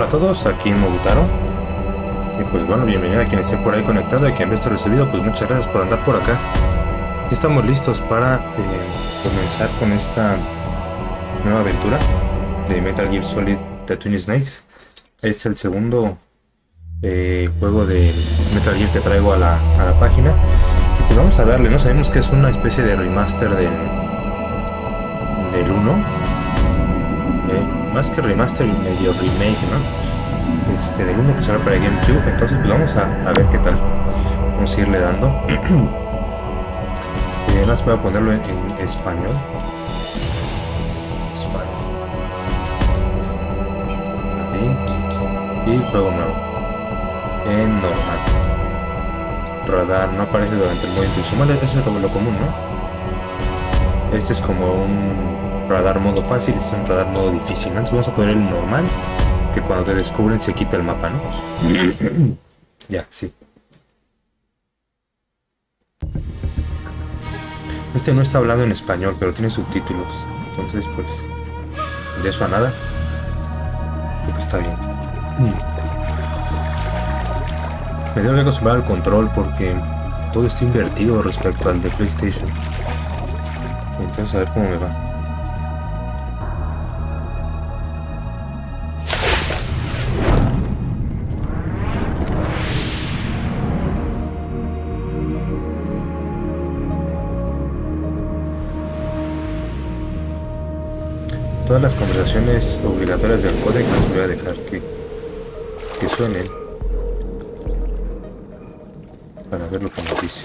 Hola a todos, aquí en Mogutaro. Y pues bueno, bienvenido a quien esté por ahí conectado y quien ve esto recibido, pues muchas gracias por andar por acá. Ya estamos listos para comenzar con esta nueva aventura de Metal Gear Solid The Twin Snakes. Es el segundo juego de Metal Gear que traigo a la página. Y pues vamos a darle, ¿no? Sabemos que es una especie de remaster del 1. Más que remaster, medio remake, ¿no? Del 1 que salió para GameCube. Entonces pues vamos a ver qué tal. Vamos a irle dando. Más voy a ponerlo en español. Ahí. Y juego nuevo. En normal. Radar no aparece durante el modo intención. Eso es lo común, ¿no? Este es como un radar modo fácil, es un radar modo difícil, ¿no? Entonces vamos a poner el normal, que cuando te descubren se quita el mapa, ¿no? Ya, sí. Este no está hablado en español, pero tiene subtítulos. Entonces, pues, de eso a nada. Creo que está bien. Me tengo que acostumbrar al control porque todo está invertido respecto al de PlayStation. Entonces, a ver cómo me va. Todas las conversaciones obligatorias del códec las voy a dejar que suenen para ver lo que nos dice.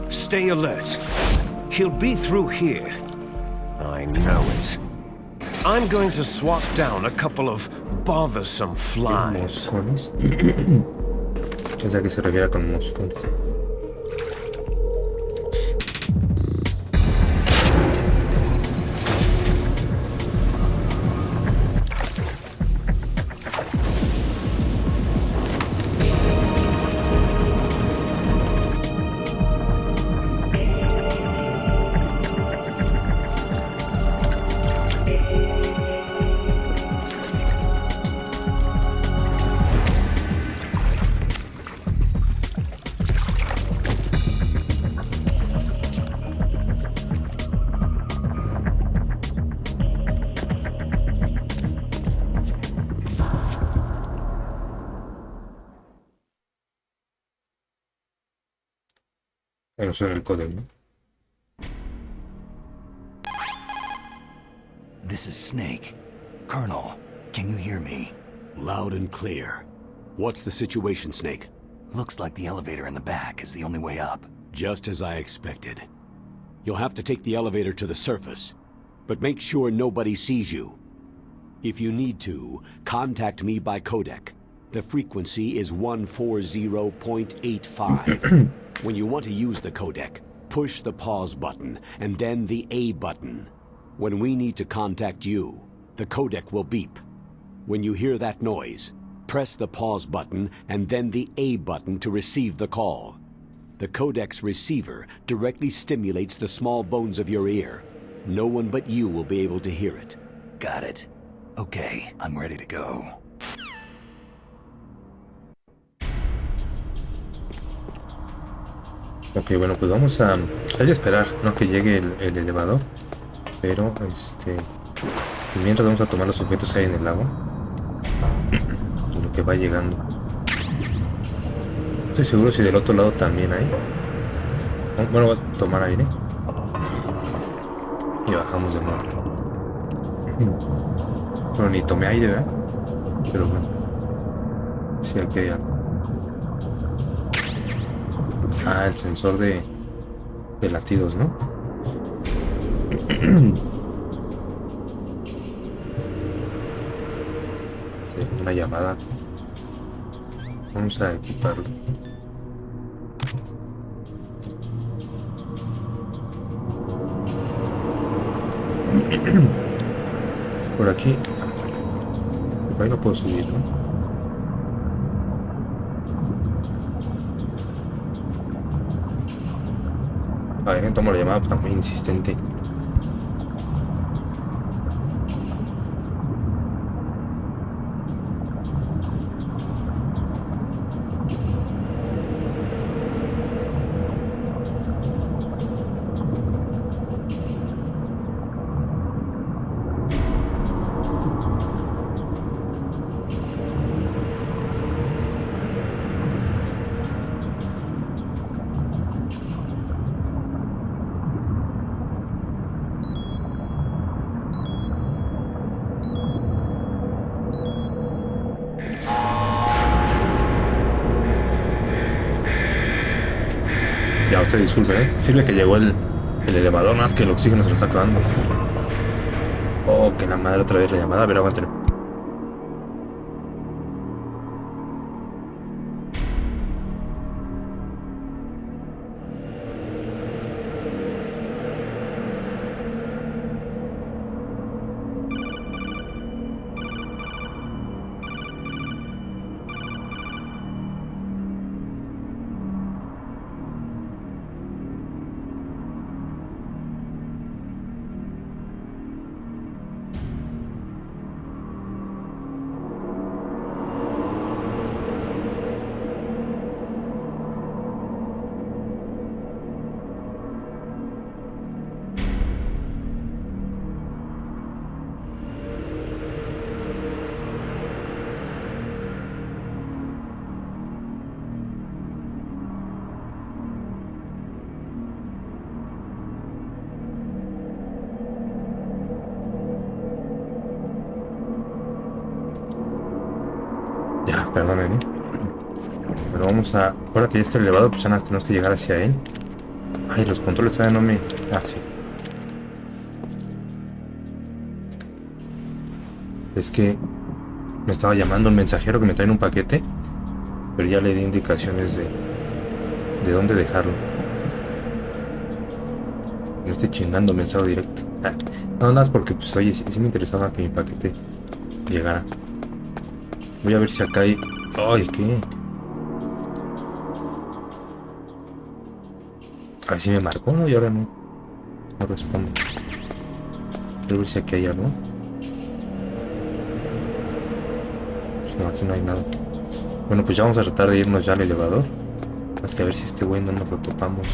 Stay alert. He'll be through here. I know it. I'm going to swat down a couple of bothersome flies. ¿Moscones? Piensa que se refiere con moscones. No suena el códec, ¿no? This is Snake. Colonel, can you hear me? Loud and clear. What's the situation, Snake? Looks like the elevator in the back is the only way up. Just as I expected. You'll have to take the elevator to the surface, but make sure nobody sees you. If you need to, contact me by codec. The frequency is 140.85. When you want to use the codec, push the pause button and then the A button. When we need to contact you, the codec will beep. When you hear that noise, press the pause button and then the A button to receive the call. The codec's receiver directly stimulates the small bones of your ear. No one but you will be able to hear it. Got it. Okay, I'm ready to go. Ok, bueno, pues vamos a... Hay que esperar, ¿no? Que llegue el elevador. Pero, mientras vamos a tomar los objetos que hay en el lago. Lo que va llegando. Estoy seguro si del otro lado también hay. Bueno, voy a tomar aire. Y bajamos de nuevo. Bueno, ni tomé aire, ¿verdad? Pero bueno. Sí, aquí hay algo. Ah, el sensor de latidos, ¿no? Sí, una llamada. Vamos a equiparlo. Por aquí. Por ahí no puedo subir, ¿no? A ver, me tomo la llamada, pues está muy insistente. Ya, usted disculpe, ¿eh? Sirve que llegó el elevador, más que el oxígeno se lo está acabando. Oh, que la madre, otra vez la llamada. A ver, aguántale. Ya, perdónenme. Pero vamos a... Ahora que ya está elevado, pues ya nada, tenemos que llegar hacia él. Ay, los controles todavía no me... Ah, sí. Es que me estaba llamando un mensajero que me trae un paquete, pero ya le di indicaciones de dónde dejarlo. No estoy chingando mensaje directo. Ah, no, nada más porque, pues, oye, sí me interesaba que mi paquete llegara. Voy a ver si acá hay... Ay, ¿qué? A ver si me marcó, ¿no? Y ahora no responde. Voy a ver si aquí hay algo. Pues no, aquí no hay nada. Bueno, pues ya vamos a tratar de irnos ya al elevador. Más que a ver si este güey no nos lo topamos.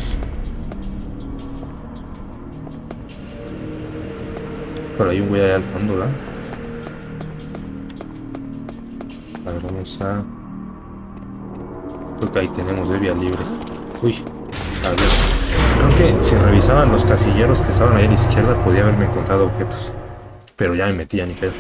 Por ahí un güey allá al fondo, ¿verdad? A ver, vamos a... Creo que ahí tenemos de vía libre. Uy, a ver. Creo que si revisaban los casilleros que estaban ahí a la izquierda, podía haberme encontrado objetos. Pero ya me metí, ya ni pedo.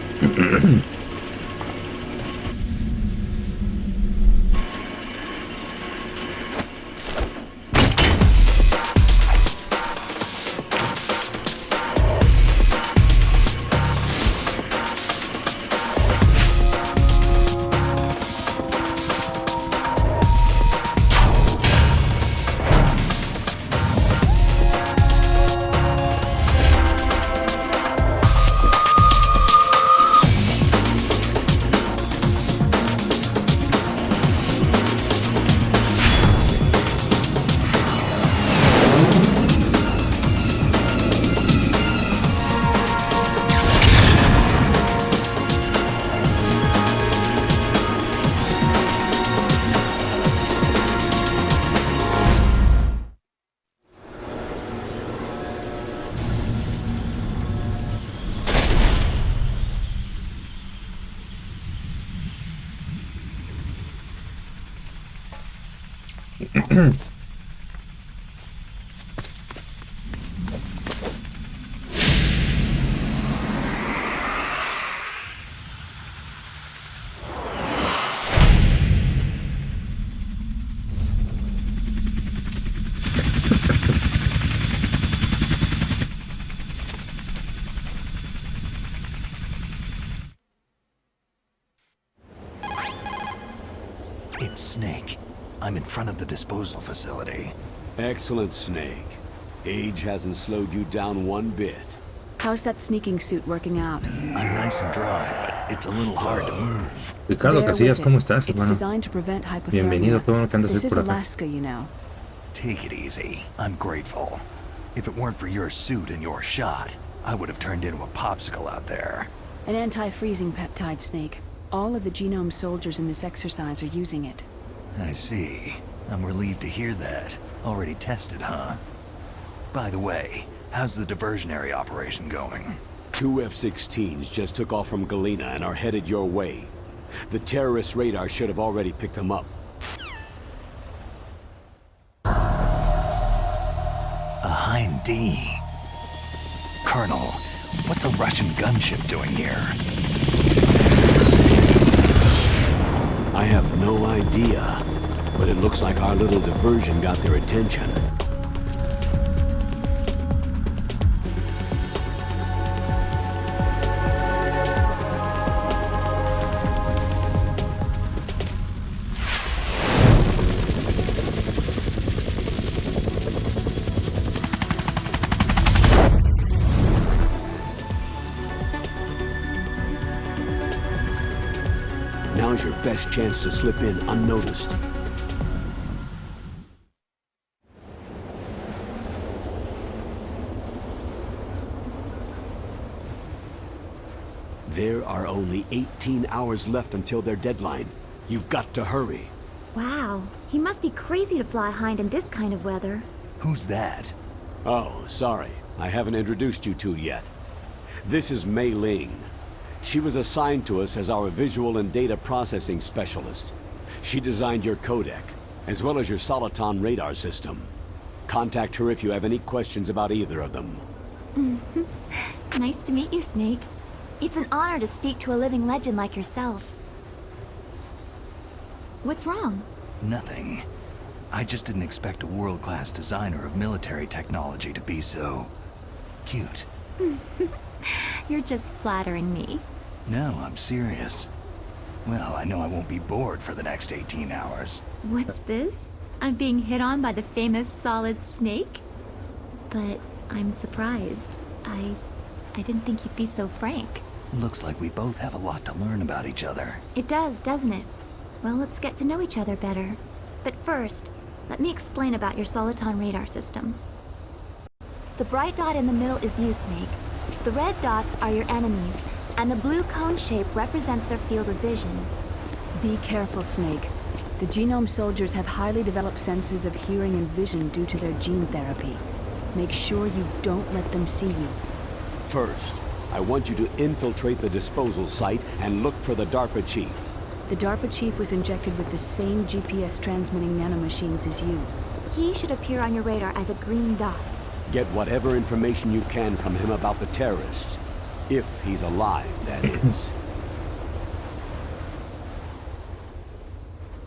It's Snake. I'm in front of the disposal facility. Excellent, Snake. Age hasn't slowed you down one bit. How's that sneaking suit working out? I'm nice and dry, but it's a little hard to move. Ricardo Casillas, ¿cómo estás, It's hermano? designed to prevent hypothermia. Bienvenido, qué bueno que andas This is por acá. Alaska, you know. Take it easy. I'm grateful. If it weren't for your suit and your shot, I would have turned into a popsicle out there. An anti-freezing peptide, Snake. All of the genome soldiers in this exercise are using it. I see. I'm relieved to hear that. Already tested, huh? By the way, how's the diversionary operation going? 2 F-16s just took off from Galena and are headed your way. The terrorist radar should have already picked them up. A Hind D. Colonel, what's a Russian gunship doing here? I have no idea, but it looks like our little diversion got their attention. Now's your best chance to slip in unnoticed. There are only 18 hours left until their deadline. You've got to hurry. Wow, he must be crazy to fly Hind in this kind of weather. Who's that? Oh, sorry. I haven't introduced you two yet. This is Mei Ling. She was assigned to us as our visual and data processing specialist. She designed your codec, as well as your Soliton radar system. Contact her if you have any questions about either of them. Nice to meet you, Snake. It's an honor to speak to a living legend like yourself. What's wrong? Nothing. I just didn't expect a world-class designer of military technology to be so... cute. You're just flattering me. No, I'm serious. Well, I know I won't be bored for the next 18 hours. What's this? I'm being hit on by the famous Solid Snake? But I'm surprised. I didn't think you'd be so frank. Looks like we both have a lot to learn about each other. It does, doesn't it? Well, let's get to know each other better. But first, let me explain about your Soliton radar system. The bright dot in the middle is you, Snake. The red dots are your enemies, and the blue cone shape represents their field of vision. Be careful, Snake. The genome soldiers have highly developed senses of hearing and vision due to their gene therapy. Make sure you don't let them see you. First, I want you to infiltrate the disposal site and look for the DARPA chief. The DARPA chief was injected with the same GPS transmitting nanomachines as you. He should appear on your radar as a green dot. Get whatever information you can from him about the terrorists. If he's alive, that is.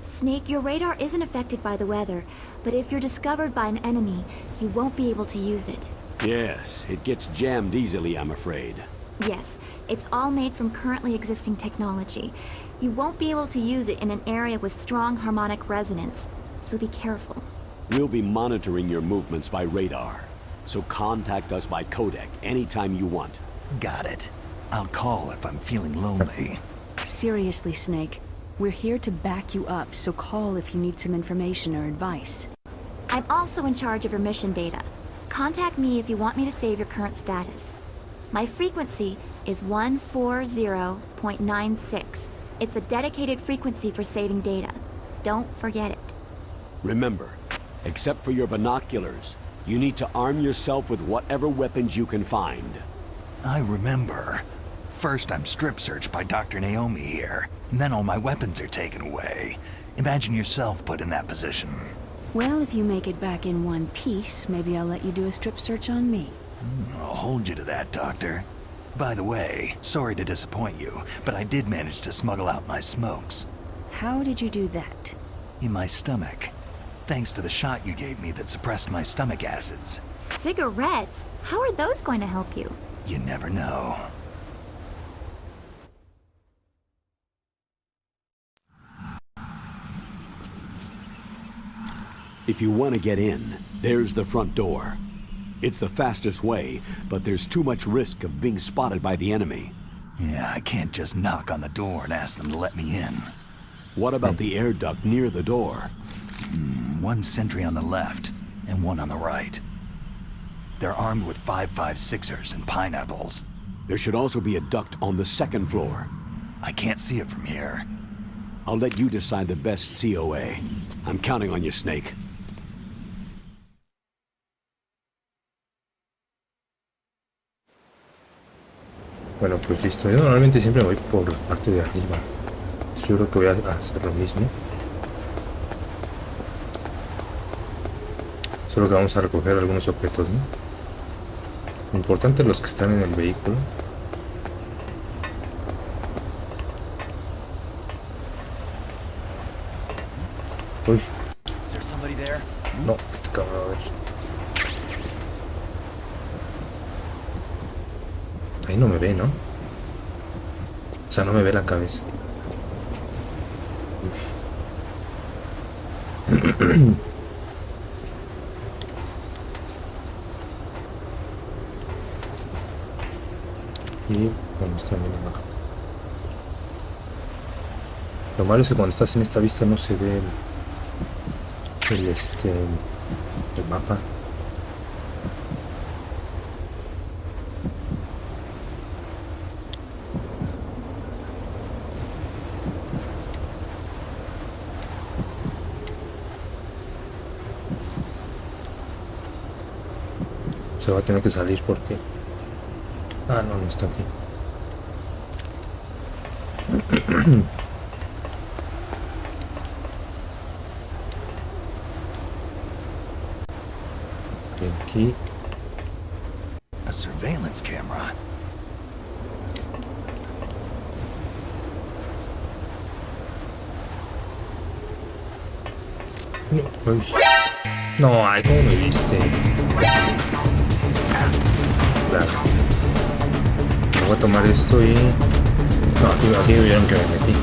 Snake, your radar isn't affected by the weather, but if you're discovered by an enemy, you won't be able to use it. Yes, it gets jammed easily, I'm afraid. Yes, it's all made from currently existing technology. You won't be able to use it in an area with strong harmonic resonance, so be careful. We'll be monitoring your movements by radar, so contact us by codec anytime you want. Got it. I'll call if I'm feeling lonely. Seriously, Snake. We're here to back you up, so call if you need some information or advice. I'm also in charge of your mission data. Contact me if you want me to save your current status. My frequency is 140.96. It's a dedicated frequency for saving data. Don't forget it. Remember, except for your binoculars, you need to arm yourself with whatever weapons you can find. I remember. First I'm strip searched by Dr. Naomi here, and then all my weapons are taken away. Imagine yourself put in that position. Well, if you make it back in one piece, maybe I'll let you do a strip search on me. I'll hold you to that, Doctor. By the way, sorry to disappoint you, but I did manage to smuggle out my smokes. How did you do that? In my stomach. Thanks to the shot you gave me that suppressed my stomach acids. Cigarettes? How are those going to help you? You never know. If you want to get in, there's the front door. It's the fastest way, but there's too much risk of being spotted by the enemy. Yeah, I can't just knock on the door and ask them to let me in. What about the air duct near the door? One sentry on the left, and one on the right. They're armed with 5.56ers and pineapples. There should also be a duct on the second floor. I can't see it from here. I'll let you decide the best COA. I'm counting on you, Snake. Bueno, pues listo. Yo normalmente siempre voy por la parte de arriba. Yo creo que voy a hacer lo mismo. Solo que vamos a recoger algunos objetos, ¿no? Lo importante es los que están en el vehículo. Uy. No, cabrón, a ver. Ahí no me ve, ¿no? O sea, no me ve la cabeza. Y bueno, está bien abajo. Lo malo es que cuando estás en esta vista no se ve el mapa. Se va a tener que salir porque... Ah, no, no está aquí. Aquí. A surveillance camera. No, uy. No, ay, ¿cómo me viste? Claro. Voy a tomar esto y... No, aquí vieron que me metí.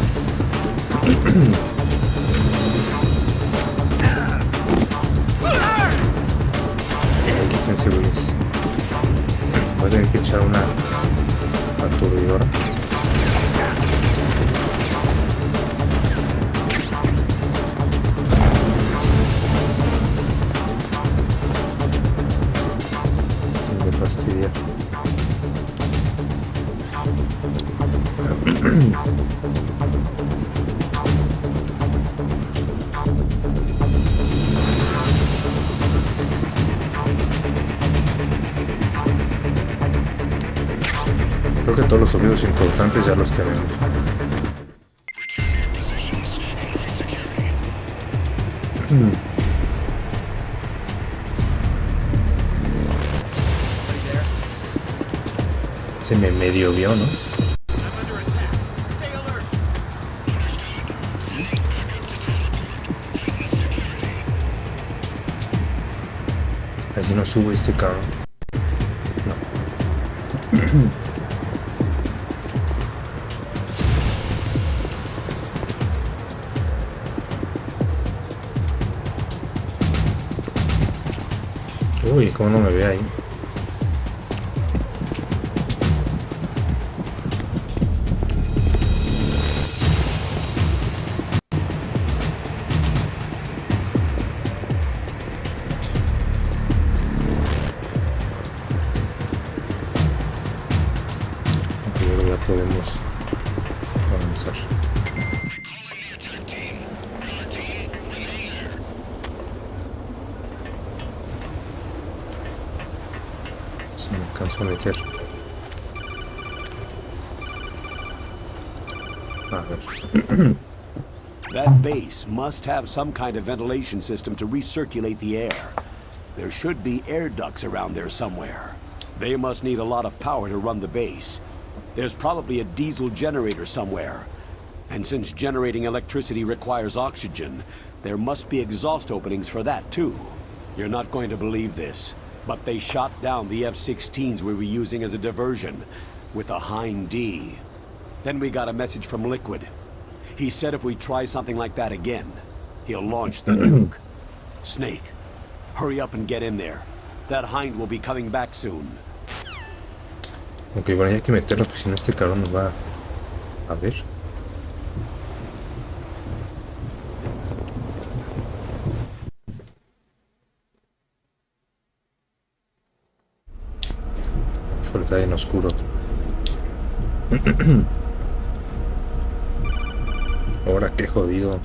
Quítense, güeyes. Voy a tener que echar una aturdidora. Me fastidia. Creo que todos los objetos importantes ya los tenemos. Se me medio vio, ¿no? Allí no sube este carro. No. Uy, cómo no me ve ahí. Ya podemos avanzar. Se me alcanzó a meter. A ver. That base must have some kind of ventilation system to recirculate the air. There should be air ducts around there somewhere. They must need a lot of power to run the base. There's probably a diesel generator somewhere. And since generating electricity requires oxygen, there must be exhaust openings for that too. You're not going to believe this, but they shot down the F-16s we were using as a diversion, with a Hind D. Then we got a message from Liquid. He said if we try something like that again, he'll launch the nuke. Snake, hurry up and get in there. That Hind will be coming back soon. Ok, bueno, hay que meterlo, pues si no este cabrón nos va a ver. Híjole, está bien oscuro. Ahora qué jodido.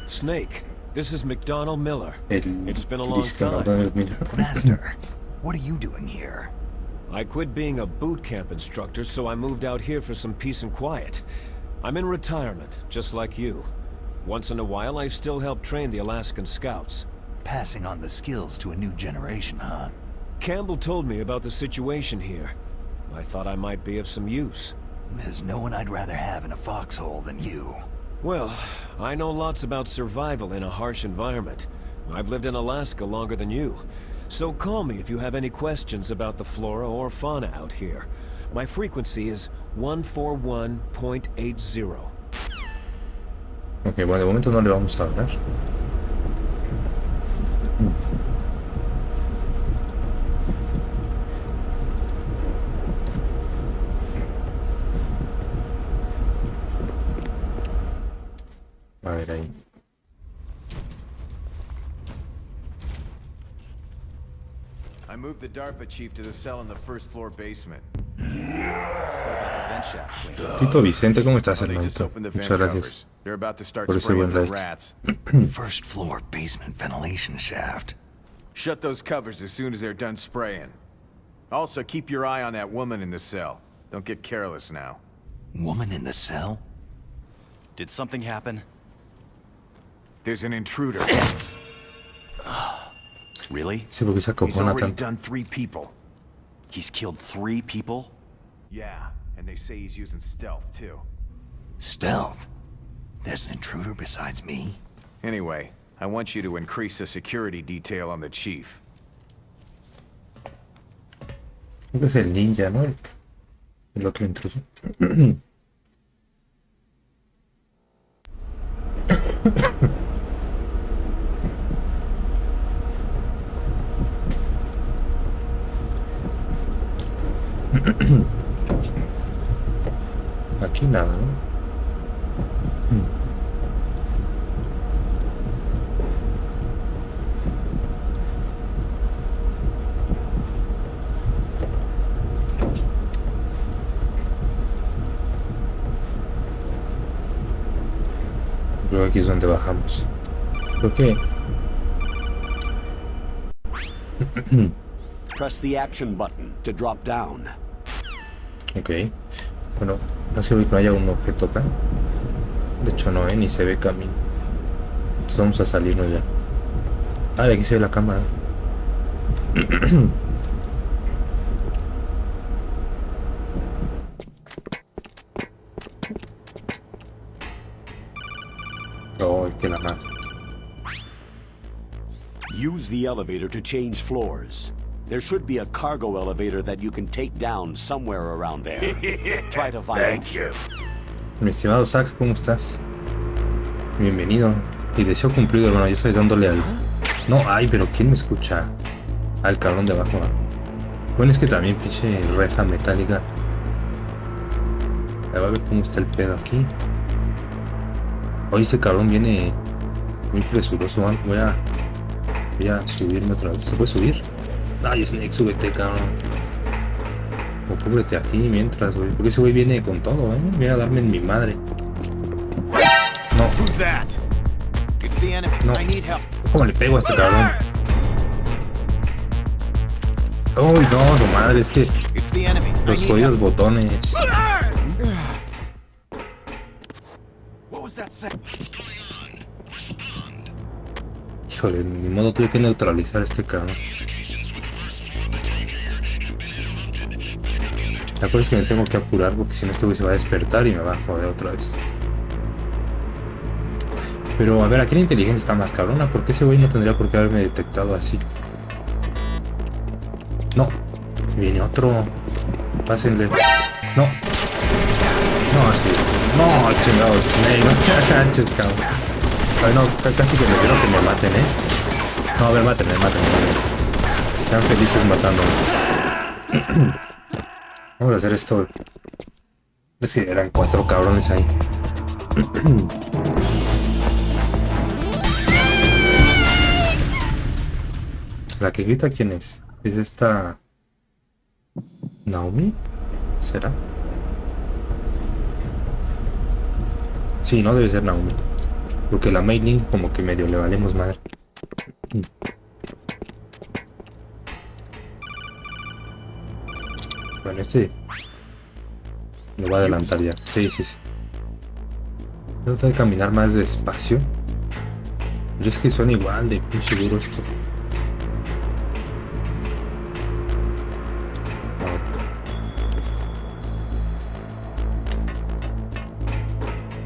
Snake, this is McDonald Miller. It's been a long Disque time. Donald Miller. Master, what are you doing here? I quit being a boot camp instructor, so I moved out here for some peace and quiet. I'm in retirement, just like you. Once in a while, I still help train the Alaskan Scouts. Passing on the skills to a new generation, huh? Campbell told me about the situation here. I thought I might be of some use. There's no one I'd rather have in a foxhole than you. Well, I know lots about survival in a harsh environment. I've lived in Alaska longer than you. So call me if you have any questions about the flora or fauna out here. My frequency is 141.80. Ok, bueno, de momento no le vamos a hablar. A ver ahí. I moved the DARPA chief to the cell in the first floor basement. What about the vent shaft clean? Tito Vicente, ¿cómo estás, Oh, they just hermanito? opened the vent Muchas gracias covers. They're about to start por ese spraying buen for like. rats. First floor basement ventilation shaft. Shut those covers as soon as they're done spraying. Also, keep your eye on that woman in the cell. Don't get careless now. Woman in the cell? Did something happen? There's an intruder. Really? Sí, porque se He's acopona already tanto. done 3 people. He's killed 3 people? Yeah, and they say he's using stealth too. Stealth? There's an intruder besides me? Anyway, I want you to increase the security detail on the chief. Creo que es el ninja, ¿no? El otro intruso. Aquí nada, ¿no? Creo que aquí es donde bajamos. Creo que... Press the action button to drop down. Ok. Bueno, no es que no haya un objeto acá. De hecho no, ni se ve camino. Entonces vamos a salirnos ya. Ah, de aquí se ve la cámara. Oh, que la madre. Use the elevator to change floors. There should be a cargo elevator that you can take down somewhere around there. Try to find it. Mi estimado Zack, ¿cómo estás? Bienvenido. Y deseo cumplido, hermano. Yo estoy dándole al... No, ay, pero ¿quién me escucha? Al cabrón de abajo. Bueno, es que también pinche reja metálica. A ver cómo está el pedo aquí. Hoy ese cabrón viene muy presuroso, man. Voy a subirme otra vez. ¿Se puede subir? Ay, Snake, súbete, cabrón. O cúbrete aquí mientras, güey. Porque ese güey viene con todo, Viene a darme en mi madre. No. Who's that? It's the enemy. No. I need help. ¿Cómo le pego a este cabrón? Uy, no, madre, es que It's the enemy. los I need jodidos help. botones. What was that sound? Híjole, ni modo, tuve que neutralizar a este cabrón. La cosa es que me tengo que apurar porque si no este güey se va a despertar y me va a joder otra vez. Pero a ver, aquí la inteligencia está más cabrona. ¿Por qué ese güey no tendría por qué haberme detectado así? No, viene otro. Pásenle. No. No, así. No, chingados, Snake, no te agaches, cabrón. Ay, no, casi que me quiero que me maten, No, a ver, mátenme. Sean felices matándome. Vamos a hacer esto. Es que eran 4 cabrones ahí. La que grita, ¿quién es? Es esta... ¿Naomi? ¿Será? Sí, no debe ser Naomi. Porque la mailing como que medio le valemos madre. Bueno, este lo voy a adelantar ya. Sí. Tengo que caminar más despacio. Pero es que suena igual de pinche duro esto.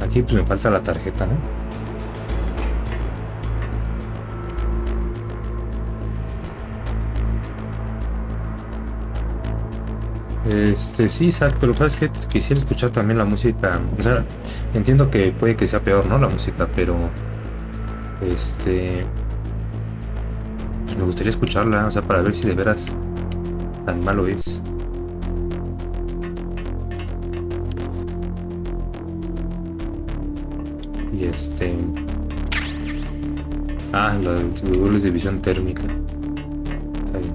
Aquí pues me falta la tarjeta, ¿no? Sí, Isaac, pero sabes que quisiera escuchar también la música. O sea, entiendo que puede que sea peor, ¿no? La música, pero me gustaría escucharla, o sea, para ver si de veras tan malo es. Y los goles de visión térmica. Está bien.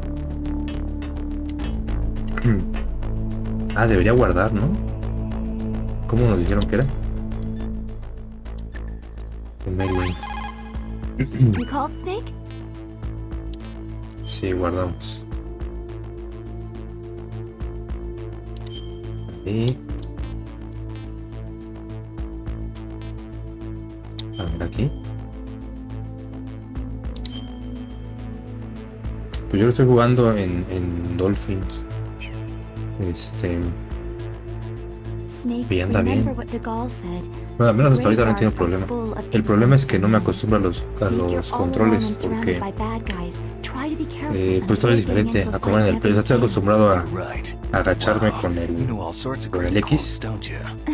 Debería guardar, ¿no? ¿Cómo nos dijeron que era? You called, Snake? Sí, guardamos. Y a ver aquí. Pues yo lo estoy jugando en Dolphins. Y anda bien. Bueno, al menos hasta ahorita no tiene problema. El problema es que no me acostumbro a los controles porque pues todo es diferente a como en el Play. Estoy acostumbrado a agacharme con el X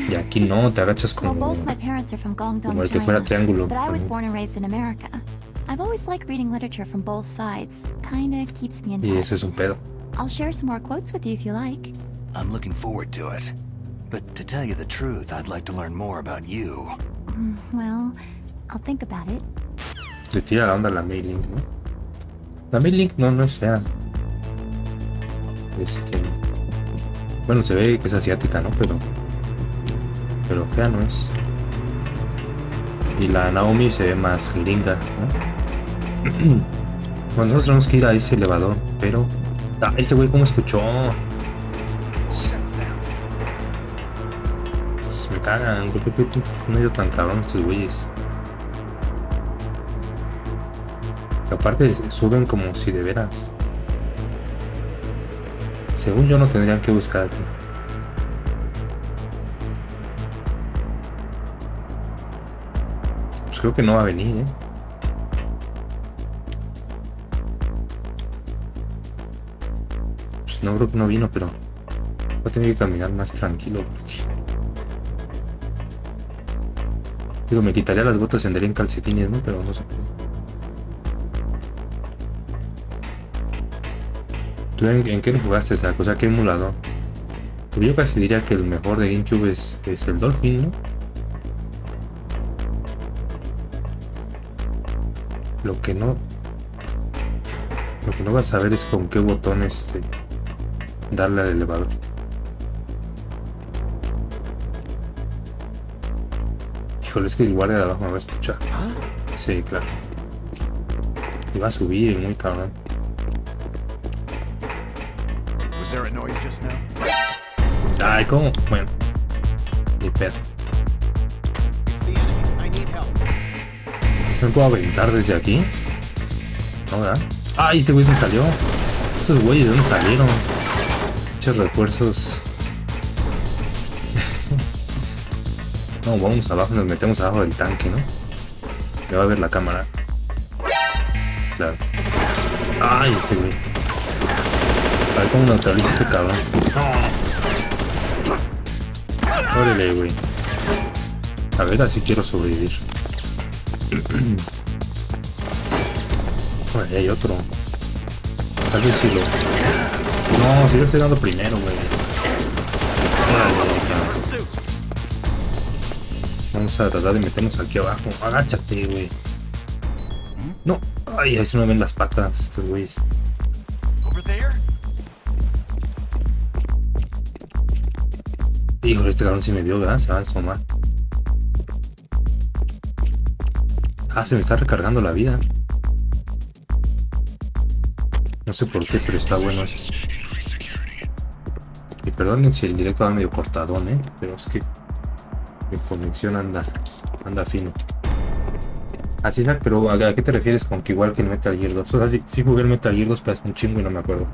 y aquí no, te agachas como el que fuera triángulo. Y eso es un pedo. I'll share some more quotes with you if you like. I'm looking forward to it. But to tell you the truth, I'd like to learn more about you. Well, I'll think about it. Le tira la onda a la mailing, ¿no? La mailing no es fea. Bueno, se ve que es asiática, ¿no? Pero fea no es. Y la Naomi se ve más gringa, ¿no? Bueno, nosotros tenemos que ir a ese elevador, pero... este güey, ¿cómo escuchó? Me cagan, no yo tan cabrón estos güeyes. Y aparte suben como si de veras. Según yo no tendrían que buscar aquí. Pues creo que no va a venir, ¿eh? No, creo que no vino, pero voy a tener que caminar más tranquilo porque... Digo, me quitaría las botas y andaría en calcetines, ¿no? Pero no sé. ¿Tú en qué lo jugaste, Zach? O sea, ¿qué emulador? Pero yo casi diría que el mejor de GameCube es el Dolphin, ¿no? Lo que no vas a ver es con qué botón darle al elevador. Híjole, es que el guardia de abajo me va a escuchar. Sí, claro. Y va a subir, muy cabrón. Ay, ¿cómo? Bueno. Ni pedo. ¿Me puedo aventar desde aquí? No, ¿verdad? ¡Ay, ese güey se salió! Esos güeyes, ¿de dónde salieron? Muchos refuerzos. No, vamos abajo, nos metemos abajo del tanque, ¿no? Me va a ver la cámara. Claro. ¡Ay, ese güey! A ver cómo neutraliza este cabrón. Órale, güey. A ver, así quiero sobrevivir. Ahí hay otro. Tal vez si lo... No, si lo estoy dando primero, güey. Vamos a tratar de meternos aquí abajo. Agáchate, güey. No. Ay, ahí se me ven las patas estos güeyes. Híjole, este cabrón sí me vio, ¿verdad? Se va a asomar. Ah, se me está recargando la vida. No sé por qué, pero está bueno eso. Y perdonen si el directo va medio cortadón, pero es que mi conexión anda fino. Así es, pero ¿a qué te refieres con que igual que el Metal Gear 2? O sea, sí jugué el Metal Gear 2, pero es un chingo y no me acuerdo.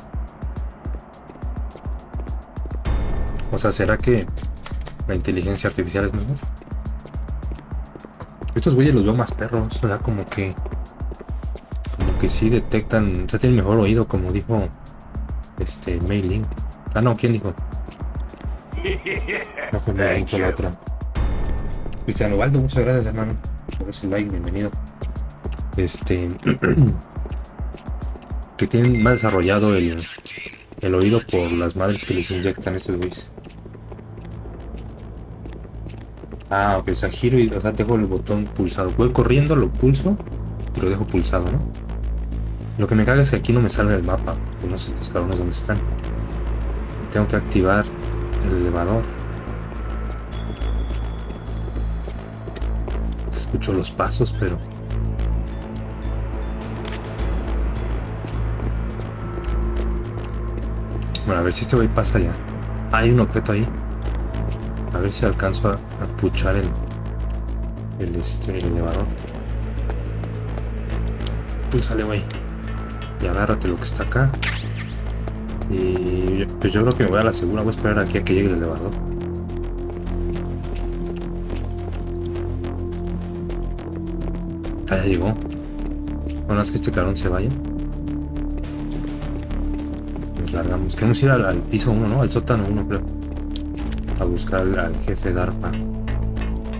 O sea, ¿será que la inteligencia artificial es mejor? Estos güeyes los veo más perros, o sea, como que sí detectan, o sea, tienen mejor oído, como dijo Mei Ling. Ah, no, ¿quién dijo? No fue Mei Ling, fue la otra. Cristiano Waldo, muchas gracias, hermano, por ese like, bienvenido. Que tienen más desarrollado el oído por las madres que les inyectan estos güeyes. Ah, ok, o sea, giro y, o sea, dejo el botón pulsado. Voy corriendo, lo pulso y lo dejo pulsado, ¿no? Lo que me caga es que aquí no me sale el mapa, porque no sé estos cabrones dónde están. Tengo que activar el elevador. Escucho los pasos, pero... Bueno, a ver si este güey pasa ya. Ah, hay un objeto ahí. A ver si alcanzo a puchar el elevador. Púlsale, güey. Y agárrate lo que está acá. Y pues yo creo que me voy a la segura. Voy a esperar aquí a que llegue el elevador. Ah, ya llegó. Bueno, es que este cabrón se vaya. Nos largamos. Queremos ir al piso 1, ¿no? Al sótano 1, creo. A buscar al jefe DARPA.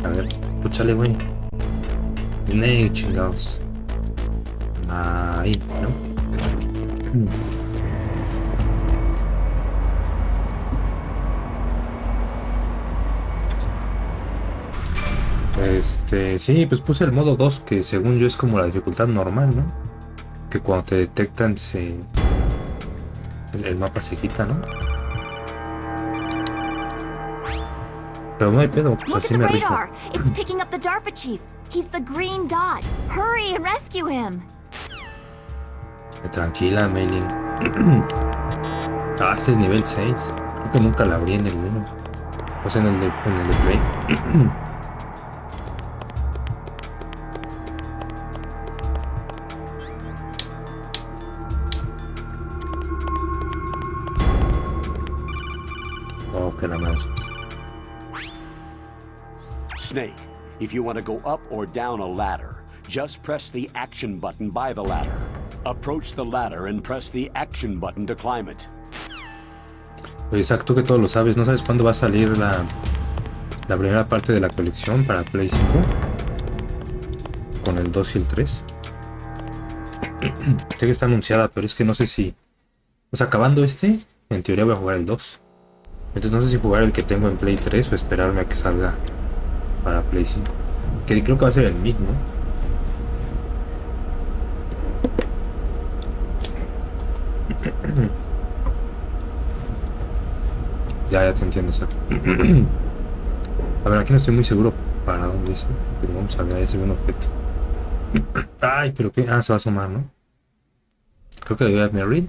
A ver, púchale, güey. Snake, chingados. Ahí, ¿no? Sí, pues puse el modo 2, que según yo es como la dificultad normal, ¿no? Que cuando te detectan el mapa se quita, ¿no? Pero no hay pedo, pues así me rifo. It's picking up the DARPA chief. He's the green dot. Hurry and rescue him. Tranquila, Mailing. Ah, este es nivel 6. Creo que nunca la abrí en el 1. O sea, en el de Play. Oh, que la más. Snake, if you want to go up or down a ladder, just press the action button by the ladder. Approach the ladder and press the action button to climb it. Oye, Isaac, tú que todo lo sabes, ¿no sabes cuándo va a salir la primera parte de la colección para Play 5? Con el 2 y el 3. Sé que está anunciada, pero es que no sé si... O sea, acabando en teoría voy a jugar el 2. Entonces no sé si jugar el que tengo en Play 3 o esperarme a que salga para Play 5. Que creo que va a ser el mismo. Ya te entiendo, Isaac. A ver, aquí no estoy muy seguro para dónde es, pero vamos a ver, ahí se ve un objeto. Ay, pero qué... Ah, se va a asomar, ¿no? Creo que debe haber read.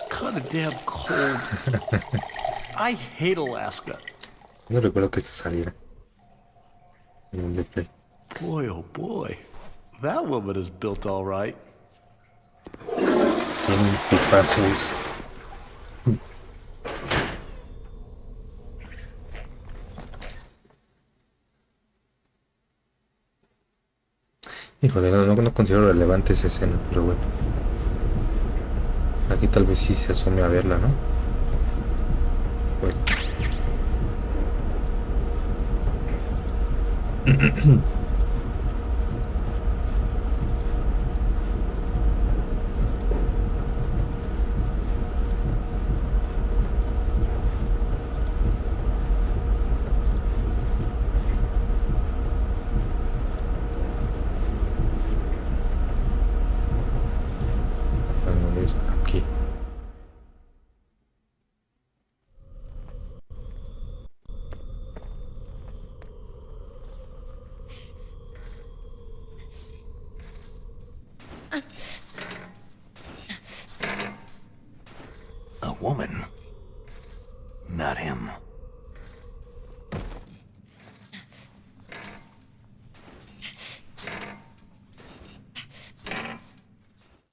Kind of damn cold. I hate Alaska. No recuerdo que esto saliera en un display. Boy, oh boy. That woman is built all right. Tiene pipazos. Híjole, no considero relevante esa escena, pero bueno. Aquí tal vez sí se asome a verla, ¿no? Bueno.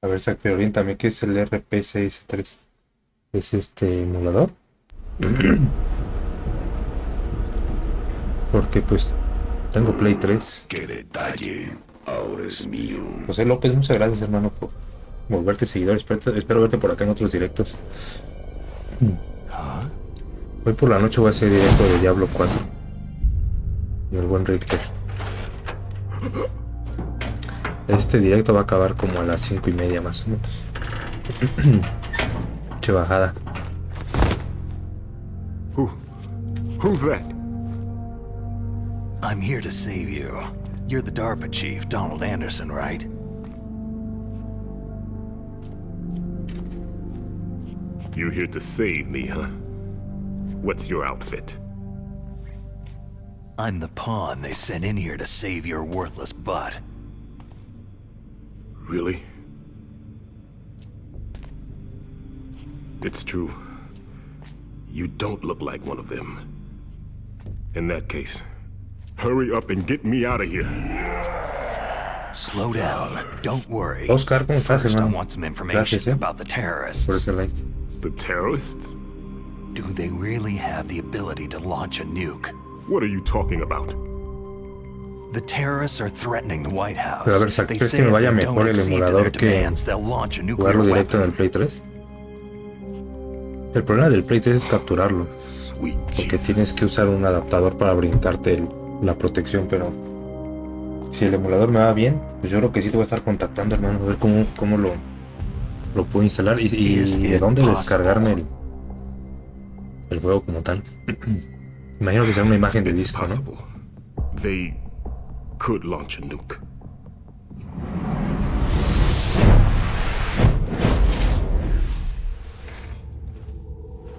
ver, Zack, pero oriéntame, ¿qué es el RP63? ¿Es este emulador? Porque pues tengo Play 3. ¡Qué detalle! Ahora es mío. José López, muchas gracias, hermano, por volverte seguidor. Espero verte por acá en otros directos. Hoy por la noche voy a hacer directo de Diablo 4. Y el buen Richter. Este directo va a acabar como a las 5:30 más o menos. Che bajada. Who's that? I'm here to save you. You're the DARPA chief, Donald Anderson, right? You're here to save me, huh? What's your outfit? I'm the pawn they sent in here to save your worthless butt. Really? It's true. You don't look like one of them. In that case, hurry up and get me out of here. Slow down. Don't worry. Oscar, ¿cómo estás, First, I hermano? want some information Gracias, about the por terrorists. ese like. The terrorists? Do they really have the ability to launch a nuke? What are you talking about? The terrorists are threatening the White House. Pero a ver, Zack, They ¿crees say que me if vaya they mejor don't el accede to their emulador que demands, they'll launch a nuclear jugarlo directo en el weapon. Play 3? El problema del Play 3 es capturarlo. Sweet Porque Jesus. tienes que usar un adaptador para brincarte la protección, pero si el emulador me va bien, pues yo creo que sí te voy a estar contactando, hermano, a ver cómo lo puedo instalar y de dónde descargarme el juego como tal. Imagino que será una imagen de It's disco, ¿no? possible. They could launch a nuke.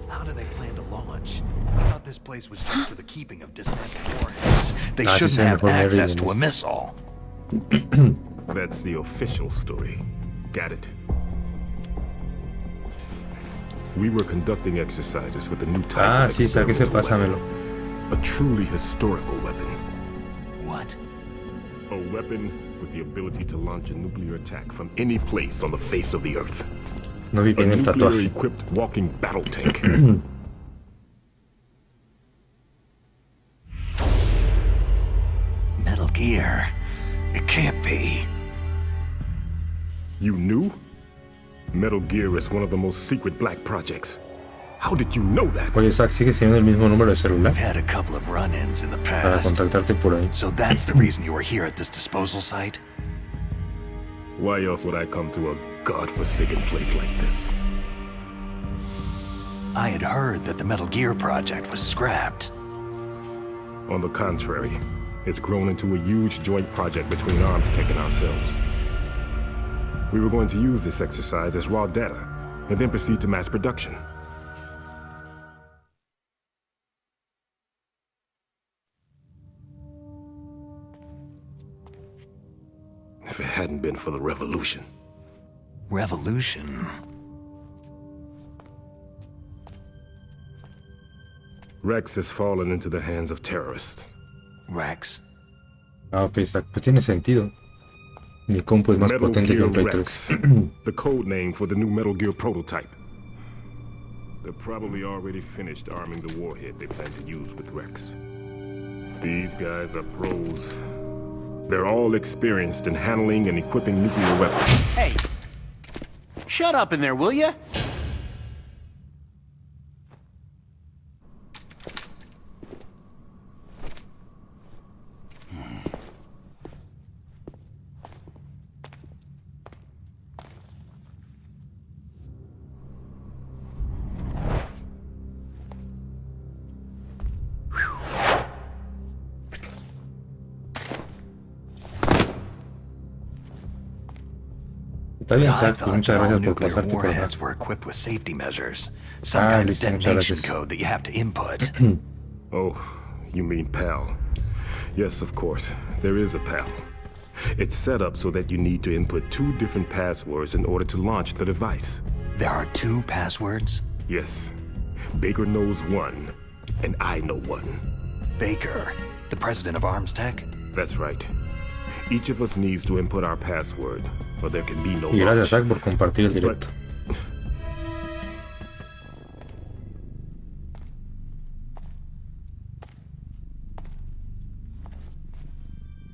How do they plan to launch? I thought this place was just for the keeping of dismantled warheads. They Ah, sí, shouldn't se me have fue Mary access en to a este. missile. That's the official story. Got it. We were conducting exercises with a new type Ah, of sí, saque ese, experimental pásamelo. weapon. A truly historical weapon. What? A weapon with the ability to launch a nuclear attack from any place on the face of the Earth. No vi A bien el tatuaje. nuclear-equipped walking battle tank. Metal Gear. It can't be. You knew? Metal Gear is one of the most secret black projects. How did you know that? Oye, Zack, ¿sigues teniendo el mismo número de celular? We've had a couple of run-ins in the Para past. contactarte por ahí. So that's the reason you were here at this disposal site? Why else would I come to a godforsaken place like this? I had heard that the Metal Gear project was scrapped. On the contrary, it's grown into a huge joint project between Arms Tech and ourselves. We were going to use this exercise as raw data, and then proceed to mass production. If it hadn't been for the revolution. Revolution? Rex has fallen into the hands of terrorists. Rex? Ah, ok, Zack, pues tiene sentido. Mi compu es más Metal potente que Gear un Play Rex, 3. the code name for the new Metal Gear prototype. They're probably already finished arming the warhead they plan to use with Rex. These guys are pros. They're all experienced in handling and equipping nuclear weapons. Hey! Shut up in there, will ya? Está bien, I Zack, pues thought muchas that all gracias por nuclear pasarte por acá. warheads were equipped with safety measures. Some Ah, kind of listo, muchas detonation gracias. code that you have to input. Oh, you mean PAL. Yes, of course. There is a PAL. It's set up so that you need to input 2 different passwords in order to launch the device. There are 2 passwords? Yes. Baker knows one, and I know one. Baker, the president of Arms Tech? That's right. Each of us needs to input our password, or there can be no Y gracias, launch. Zack, por compartir el directo.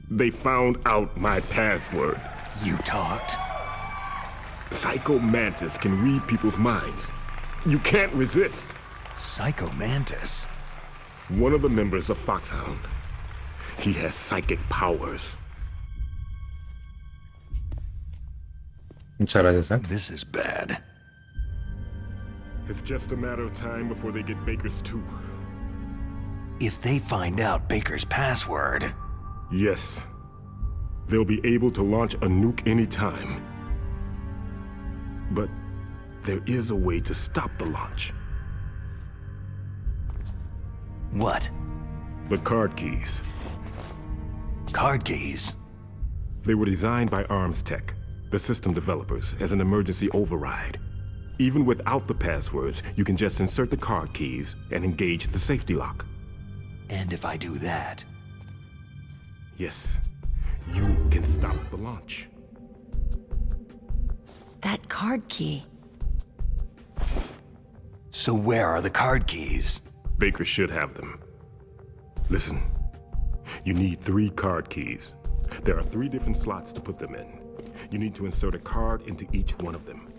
They found out my password. You talked? Psycho Mantis can read people's minds. You can't resist. Psycho Mantis? One of the members of Foxhound. He has psychic powers. Muchas gracias, Zack. This is bad. It's just a matter of time before they get Baker's too. If they find out Baker's password... Yes. They'll be able to launch a nuke anytime. But there is a way to stop the launch. What? The card keys. Card keys? They were designed by Arms Tech, the system developers, as an emergency override. Even without the passwords, you can just insert the card keys and engage the safety lock. And if I do that... Yes, you can stop the launch. That card key. So where are the card keys? Baker should have them. Listen, you need 3 card keys. There are 3 different slots to put them in. You need to insert a card into each one of them.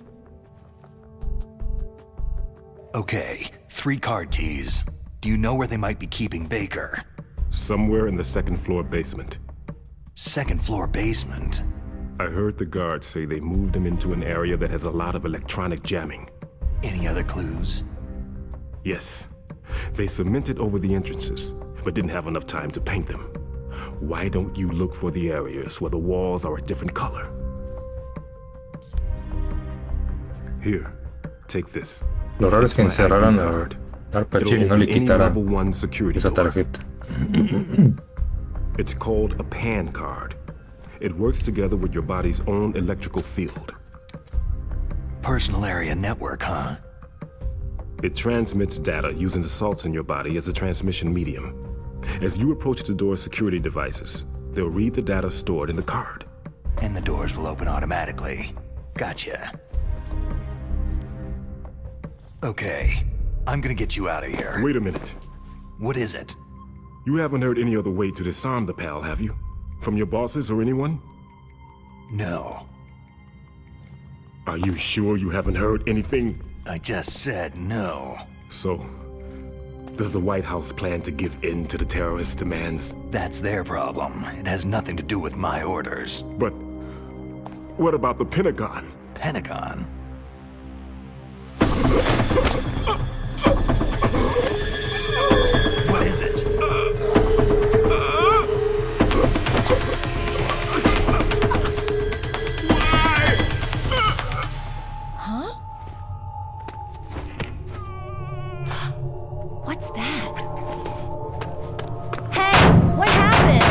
Okay, 3 card keys. Do you know where they might be keeping Baker? Somewhere in the 2nd floor basement. 2nd floor basement? I heard the guards say they moved him into an area that has a lot of electronic jamming. Any other clues? Yes. They cemented over the entrances, but didn't have enough time to paint them. Why don't you look for the areas where the walls are a different color? Here, take this. Lo raro es que It's my encerraran ID a card. Darpachi y It'll no le open any quitaran level 1 security esa door. tarjeta. It's called a PAN card. It works together with your body's own electrical field. Personal area network, huh? It transmits data using the salts in your body as a transmission medium. As you approach the door's security devices, they'll read the data stored in the card. And the doors will open automatically. Gotcha. Okay, I'm gonna get you out of here. Wait a minute. What is it? You haven't heard any other way to disarm the PAL, have you? From your bosses or anyone? No. Are you sure you haven't heard anything? I just said no. So, does the White House plan to give in to the terrorists' demands? That's their problem. It has nothing to do with my orders. But what about the Pentagon? Pentagon? What is it? Huh? What's that? Hey, what happened?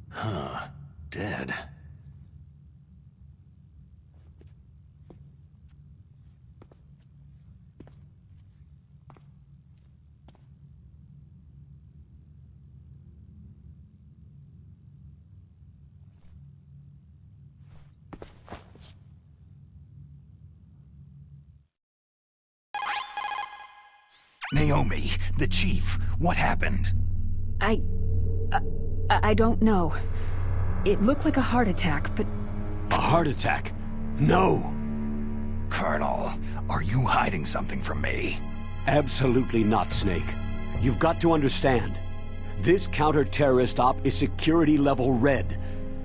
Huh. Dead. Naomi, the chief, what happened? I don't know. It looked like a heart attack, but... A heart attack? No! Colonel, are you hiding something from me? Absolutely not, Snake. You've got to understand. This counter-terrorist op is security level red.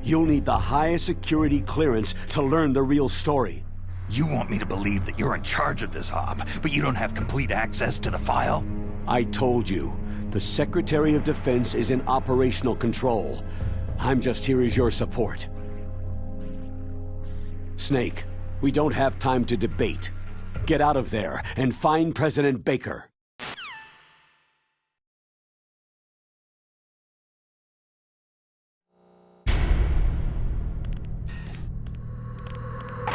You'll need the highest security clearance to learn the real story. You want me to believe that you're in charge of this op, but you don't have complete access to the file? I told you, the Secretary of Defense is in operational control. I'm just here as your support. Snake, we don't have time to debate. Get out of there and find President Baker.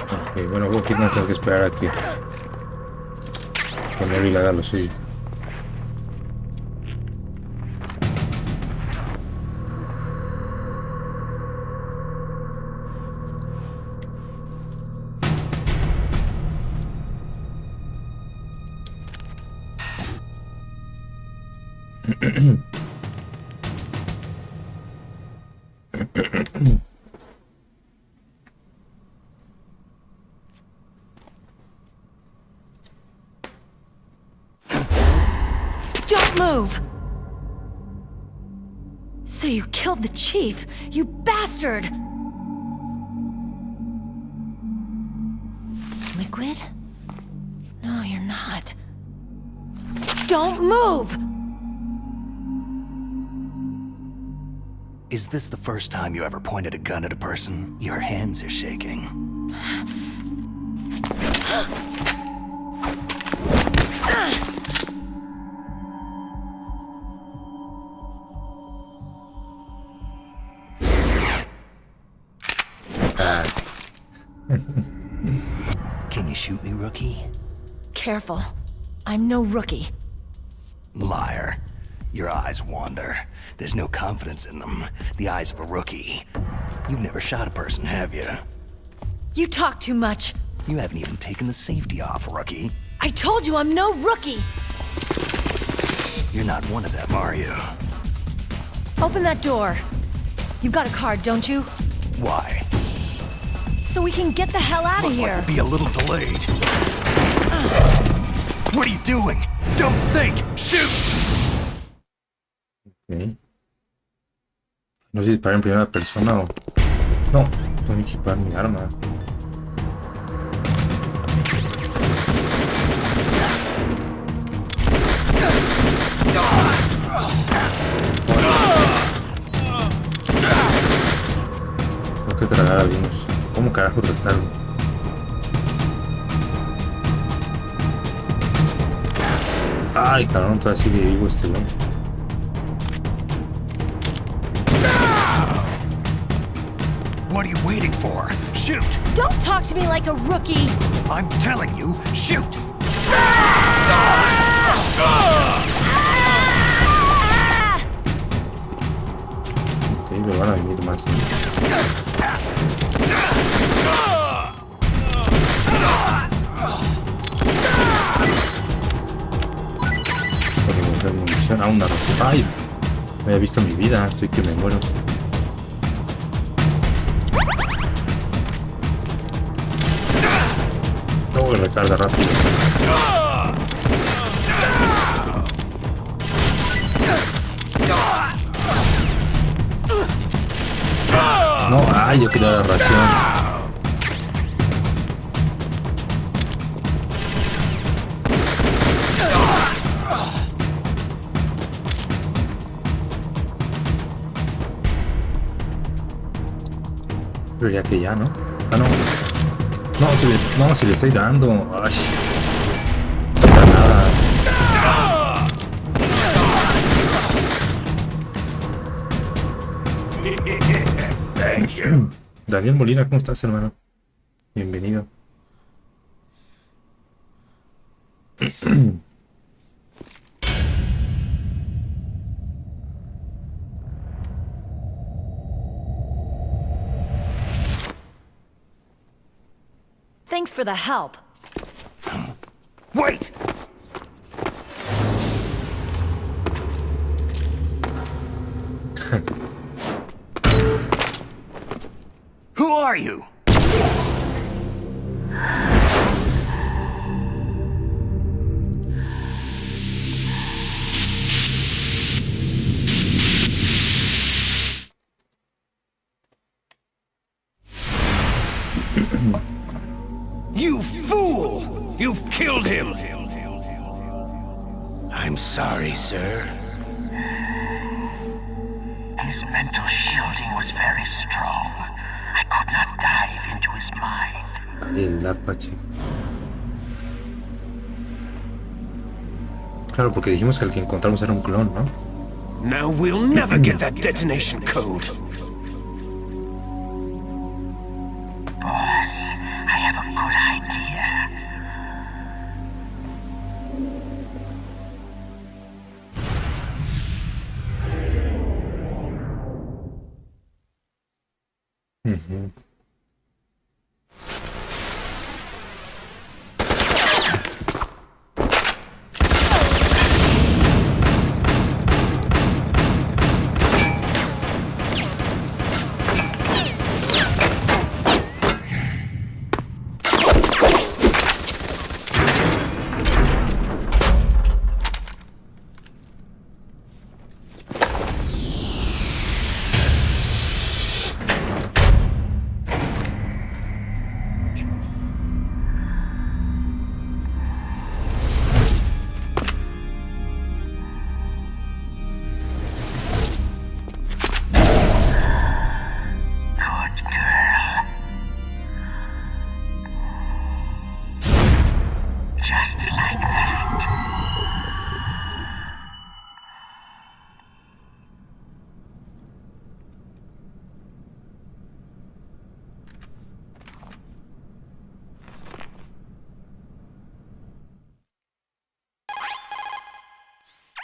Ok, bueno, aquí no tengo que esperar a que Mary le haga lo suyo. Don't move! So you killed the chief, you bastard! Liquid? No, you're not. Don't move! Is this the first time you ever pointed a gun at a person? Your hands are shaking. Can you shoot me, rookie? Careful. I'm no rookie. Liar. Your eyes wander. There's no confidence in them. The eyes of a rookie. You've never shot a person, have you? You talk too much. You haven't even taken the safety off, rookie. I told you I'm no rookie! You're not one of them, are you? Open that door. You got a card, don't you? Why? So we can get the hell out of Looks here. like we'll be a little delayed. What are you doing? Don't think! Shoot! Okay. No sé si disparar en primera persona o... No, tengo que equipar mi arma. Tengo que tragar algunos. ¿Cómo carajo recargo? Ay, cabrón, todavía sigue vivo este güey. What are you waiting for? Shoot! Don't talk to me like a rookie! I'm telling you, shoot! Ok, me van a venir más. Porque encontrar munición a una razón. Ay, no había visto mi vida, estoy que me muero. No, recarga rápido. No, ay, yo quería la reacción. Pero ya que ya, ¿no? Ah, no. No, si le estoy dando. Ay. No da nada. Daniel Molina, ¿cómo estás, hermano? Bienvenido. Thanks for the help. Wait! Who are you? You fool! You've killed him! I'm sorry, sir. His mental shielding was very strong. I could not dive into his mind. El Apache. Claro, porque dijimos que el que encontramos era un clon, ¿no? Now we'll never get that detonation code. Boss, I have a good idea.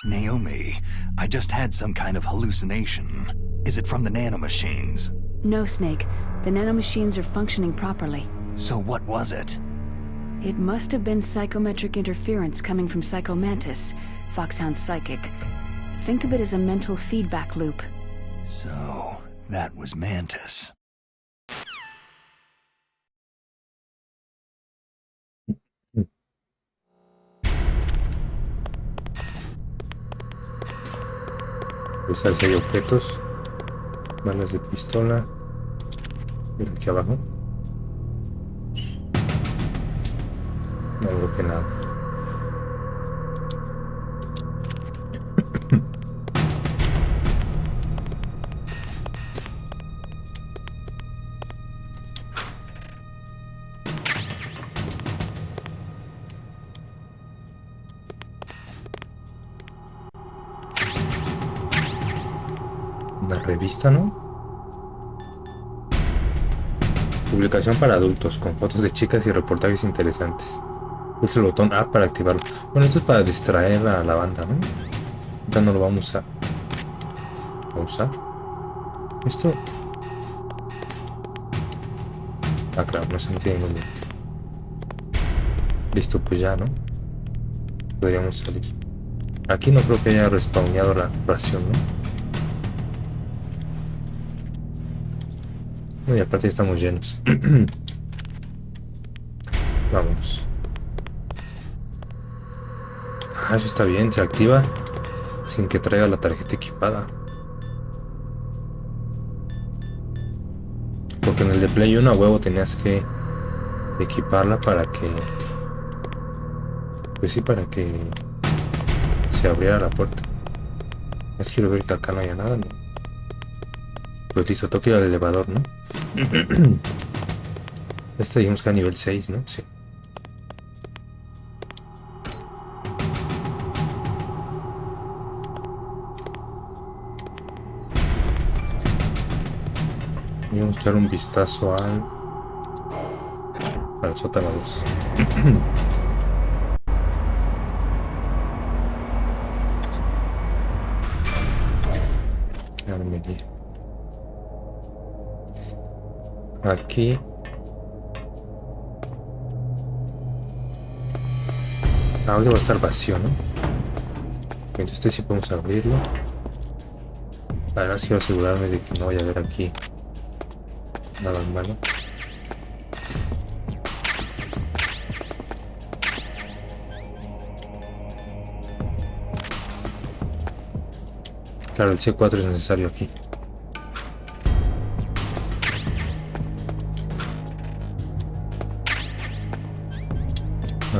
Naomi, I just had some kind of hallucination. Is it from the nanomachines? No, Snake. The nanomachines are functioning properly. So what was it? It must have been psychometric interference coming from Psychomantis, Foxhound's psychic. Think of it as a mental feedback loop. So, that was Mantis. Usar si hay objetos, balas de pistola. Mira aquí abajo. No veo que nada. Una revista, ¿no? Publicación para adultos con fotos de chicas y reportajes interesantes. Pulsa el botón A para activarlo. Bueno, esto es para distraer a la banda, ¿no? Ya no lo vamos a usar. Esto. Ah, claro, no se entiende muy bien. Listo, pues ya, ¿no? Podríamos salir. Aquí no creo que haya respawneado la ración, ¿no? Y aparte ya estamos llenos. Vamos. Ah, eso está bien, se activa sin que traiga la tarjeta equipada. Porque en el de Play 1 a huevo tenías que equiparla para que... Pues sí, para que se abriera la puerta. Es quiero ver que acá no haya nada, ¿no? Pues listo, toque ir al elevador, ¿no? Este dijimos que a nivel 6, ¿no? Sí. Y vamos a echar un vistazo al sótano 2. Armería. Aquí ahora va a estar vacío, ¿no? Entonces este sí podemos abrirlo. Ahora quiero asegurarme de que no vaya a haber aquí nada malo. Claro, el C4 es necesario aquí.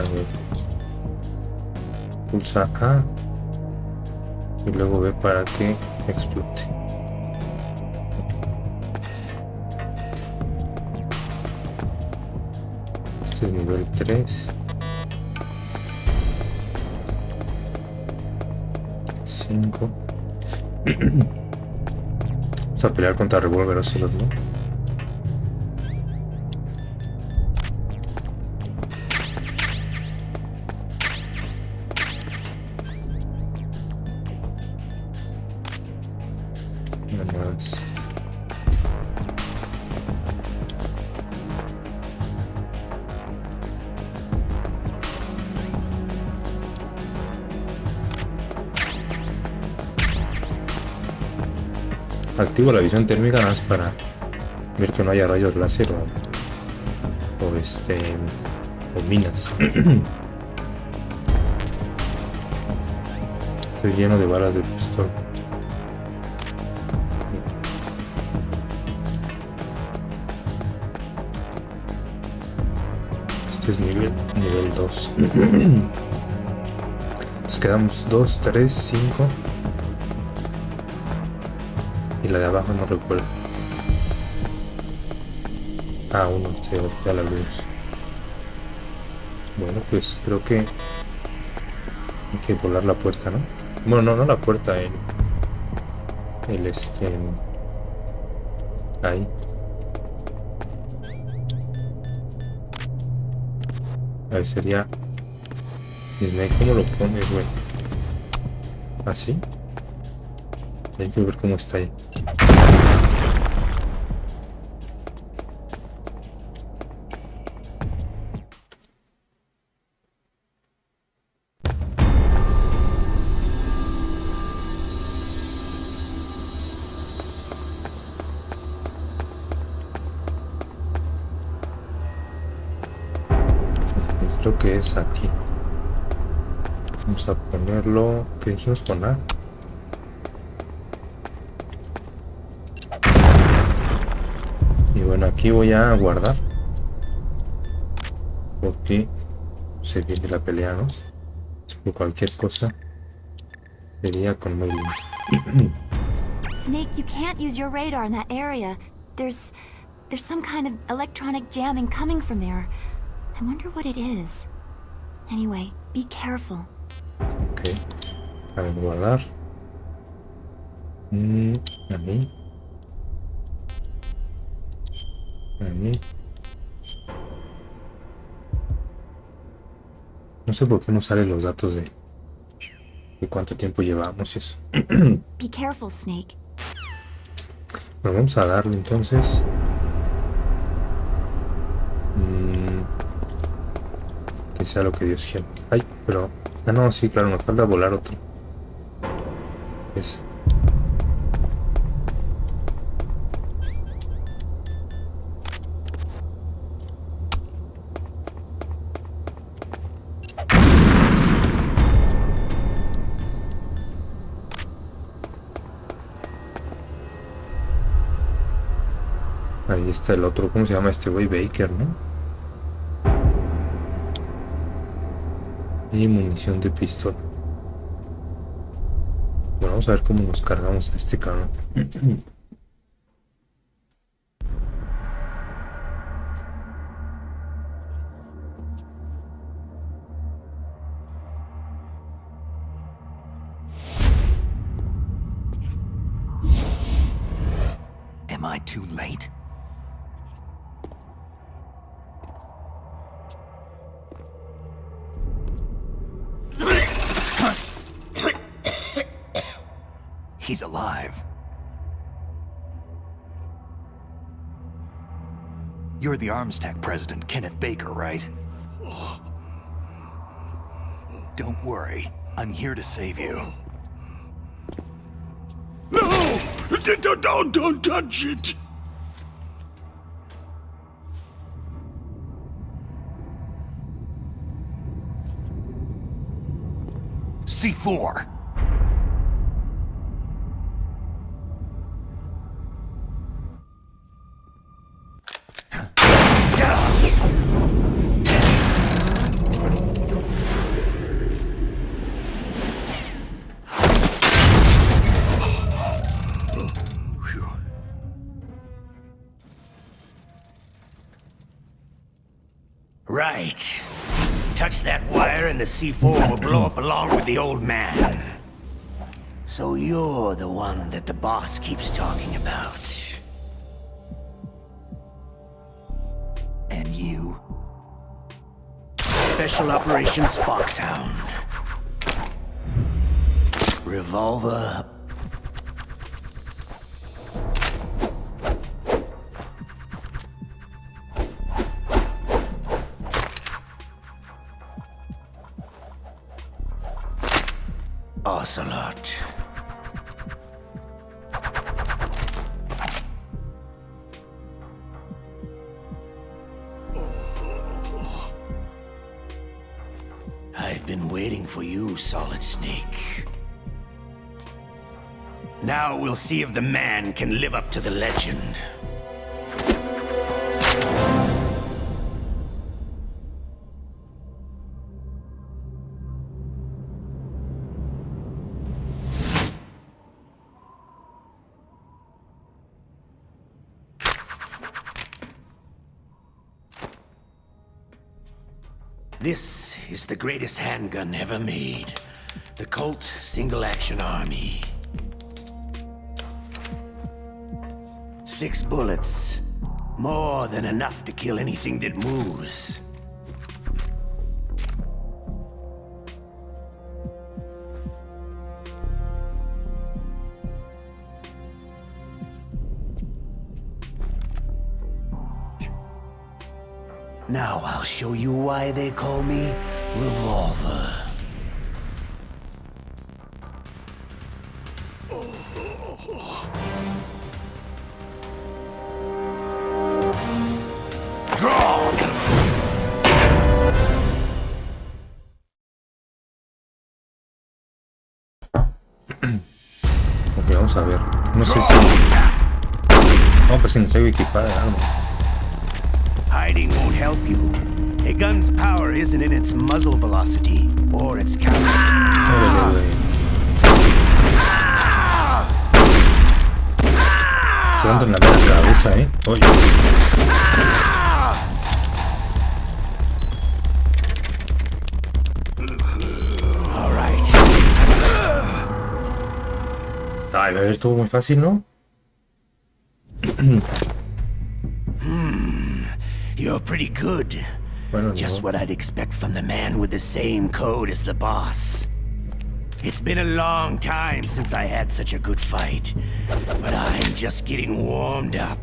ver. Pulsa A y luego B para que explote. Este es nivel 3. 5. Vamos a pelear contra revólver Ocelot, ¿no? Nada más. Activo la visión térmica nada más para ver que no haya rayos láser o minas. Estoy lleno de balas de pistola. Este es nivel 2. Nos quedamos 2, 3, 5. Y la de abajo no recuerdo. Ah, 1, sí, ya la vimos. Bueno, pues creo que hay que volar la puerta, ¿no? Bueno, no la puerta, ahí. A ver, sería... Snake, ¿cómo lo pones, güey? ¿Así? Hay que ver cómo está ahí. Creo que es aquí. Vamos a ponerlo... ¿Qué dijimos con A? Y bueno, aquí voy a guardar. Porque se viene la pelea, ¿no? Por cualquier cosa sería con Maylin. Snake, you can't use your radar in that area. There's some kind of electronic jamming coming from there. I wonder what it is. Anyway, be careful. Ok. A ver, guardar. A mí. No sé por qué no salen los datos de cuánto tiempo llevamos y eso. Be careful, Snake. Bueno, vamos a darle entonces. Que sea lo que Dios quiera. Ay, pero... Ah, no, sí, claro, nos falta volar otro. Ese. Ahí está el otro, ¿cómo se llama este güey? Baker, ¿no? Y munición de pistola. Bueno, vamos a ver cómo nos cargamos a este cabrón. Am I too late? He's alive. You're the Arms Tech president, Kenneth Baker, right? Don't worry. I'm here to save you. No! Don't touch it! C4. Right. Touch that wire and the C4 will blow up along with the old man. So you're the one that the boss keeps talking about. And you? Special Operations Foxhound. Revolver. Ocelot. I've been waiting for you, Solid Snake. Now we'll see if the man can live up to the legend. This is the greatest handgun ever made. The Colt Single Action Army. 6 bullets. More than enough to kill anything that moves. Now I'll show you why they call me Revolver. Draw! Ok, vamos a ver. No sé si... No, pues si no estoy equipada de algo. Hiding won't help you. A gun's power isn't in its muzzle velocity, or its counter. Estoy dando en la mera cabeza, Oye. Ay, a ver, estuvo muy fácil, ¿no? You're pretty good. Bueno, just what I'd expect from the man with the same code as the boss. It's been a long time since I had such a good fight, but I'm just getting warmed up.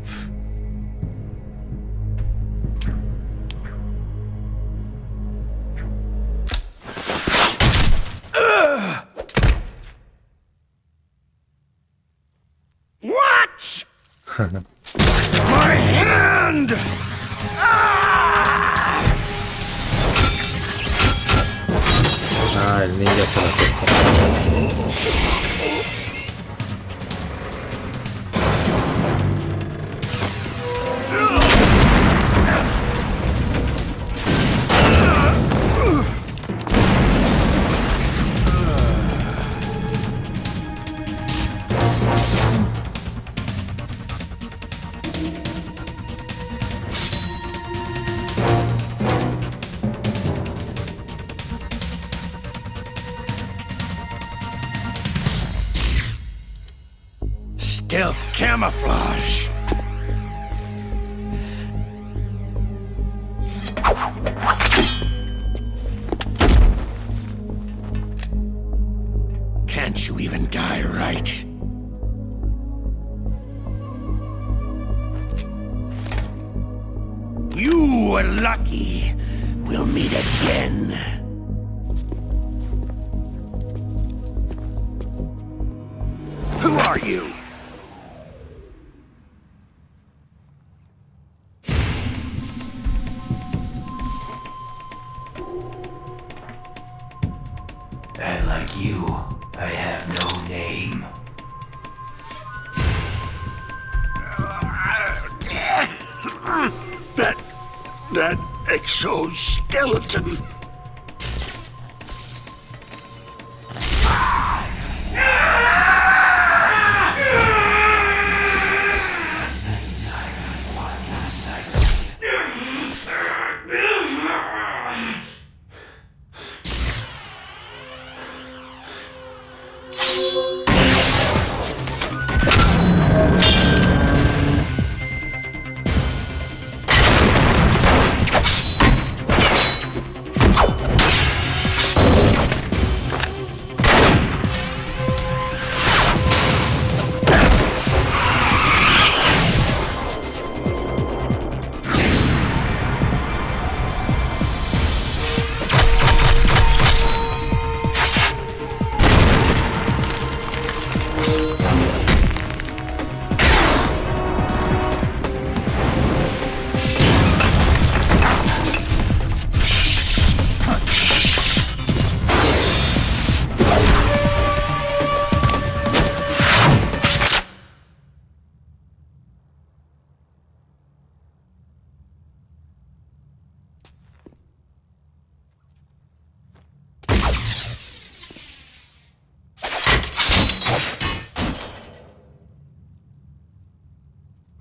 What? My hand! Ah, el ninja se la tocó. Stealth camouflage. Can't you even die right? You were lucky. We'll meet again. Who are you? And like you, I have no name. That exoskeleton.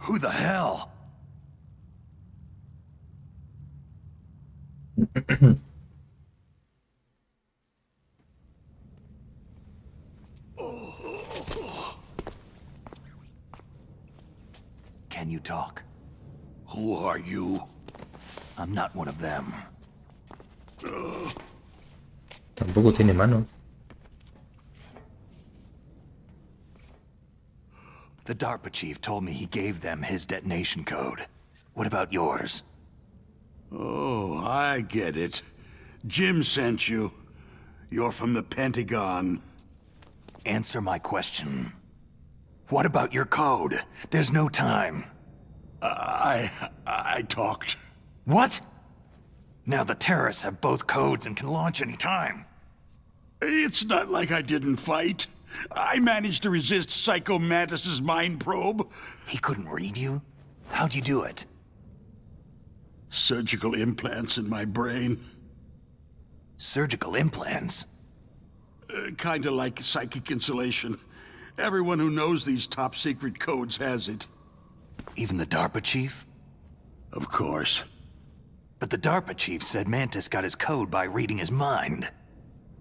Who the hell? Can you talk? Who are you? I'm not one of them. Tampoco tiene mano. The DARPA chief told me he gave them his detonation code. What about yours? Oh, I get it. Jim sent you. You're from the Pentagon. Answer my question. What about your code? There's no time. I talked. What? Now the terrorists have both codes and can launch any time. It's not like I didn't fight. I managed to resist Psycho Mantis's mind probe. He couldn't read you? How'd you do it? Surgical implants in my brain. Surgical implants? Kinda like psychic insulation. Everyone who knows these top-secret codes has it. Even the DARPA chief? Of course. But the DARPA chief said Mantis got his code by reading his mind.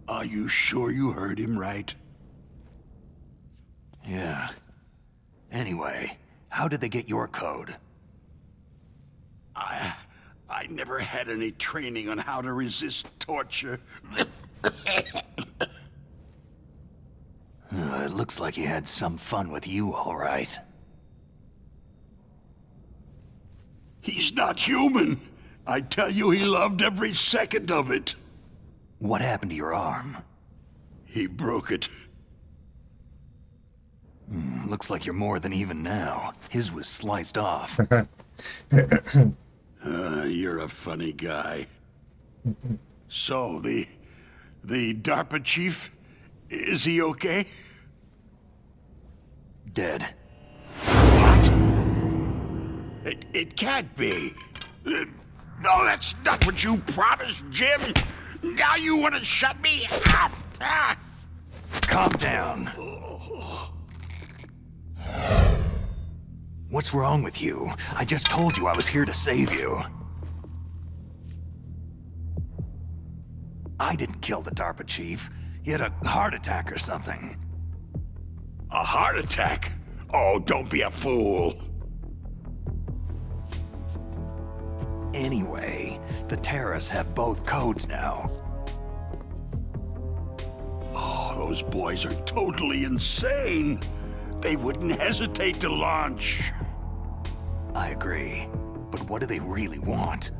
Are you sure you heard him right? Yeah. Anyway, how did they get your code? I never had any training on how to resist torture. It looks like he had some fun with you, all right. He's not human. I tell you, he loved every second of it. What happened to your arm? He broke it. Looks like you're more than even now. His was sliced off. You're a funny guy. So, the DARPA chief, is he okay? Dead. What? It can't be. No, that's not what you promised, Jim. Now you want to shut me up. Calm down. What's wrong with you? I just told you I was here to save you. I didn't kill the DARPA chief. He had a heart attack or something. A heart attack? Oh, don't be a fool. Anyway, the terrorists have both codes now. Oh, those boys are totally insane. They wouldn't hesitate to launch. I agree. But what do they really want?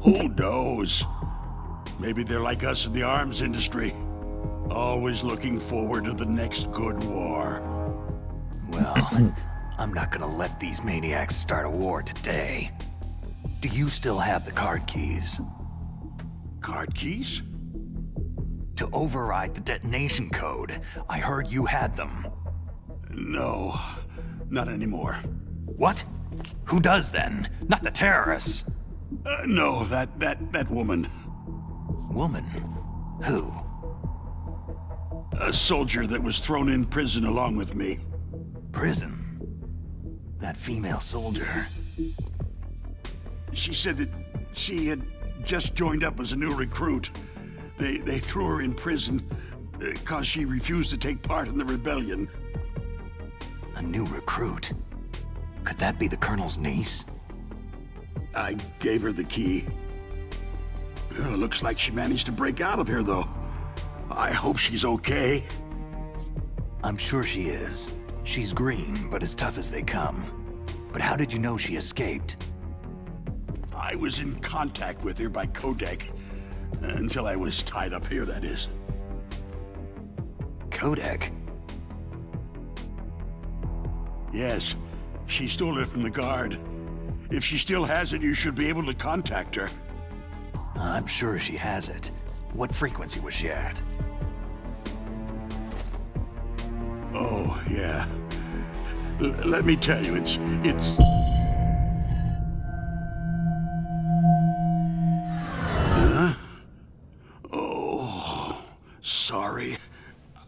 Who knows? Maybe they're like us in the arms industry. Always looking forward to the next good war. Well, I'm not gonna let these maniacs start a war today. Do you still have the card keys? Card keys? To override the detonation code. I heard you had them. No, not anymore. What? Who does then? Not the terrorists. No, that woman. Woman? Who? A soldier that was thrown in prison along with me. Prison? That female soldier. She said that she had just joined up as a new recruit. They threw her in prison because she refused to take part in the rebellion. A new recruit? Could that be the Colonel's niece? I gave her the key. Looks like she managed to break out of here, though. I hope she's okay. I'm sure she is. She's green, but as tough as they come. But how did you know she escaped? I was in contact with her by codec. Until I was tied up here, that is. Codec? Yes. She stole it from the guard. If she still has it, you should be able to contact her. I'm sure she has it. What frequency was she at? Oh, yeah. Let me tell you, it's... Huh? Oh, sorry.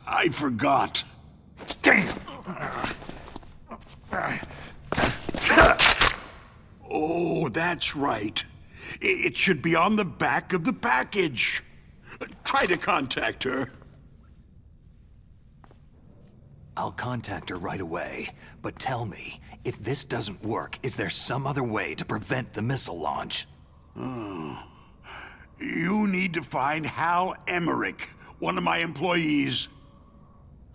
I forgot. Damn! Oh, that's right. It should be on the back of the package. Try to contact her. I'll contact her right away, but tell me, if this doesn't work, is there some other way to prevent the missile launch? You need to find Hal Emmerich, one of my employees.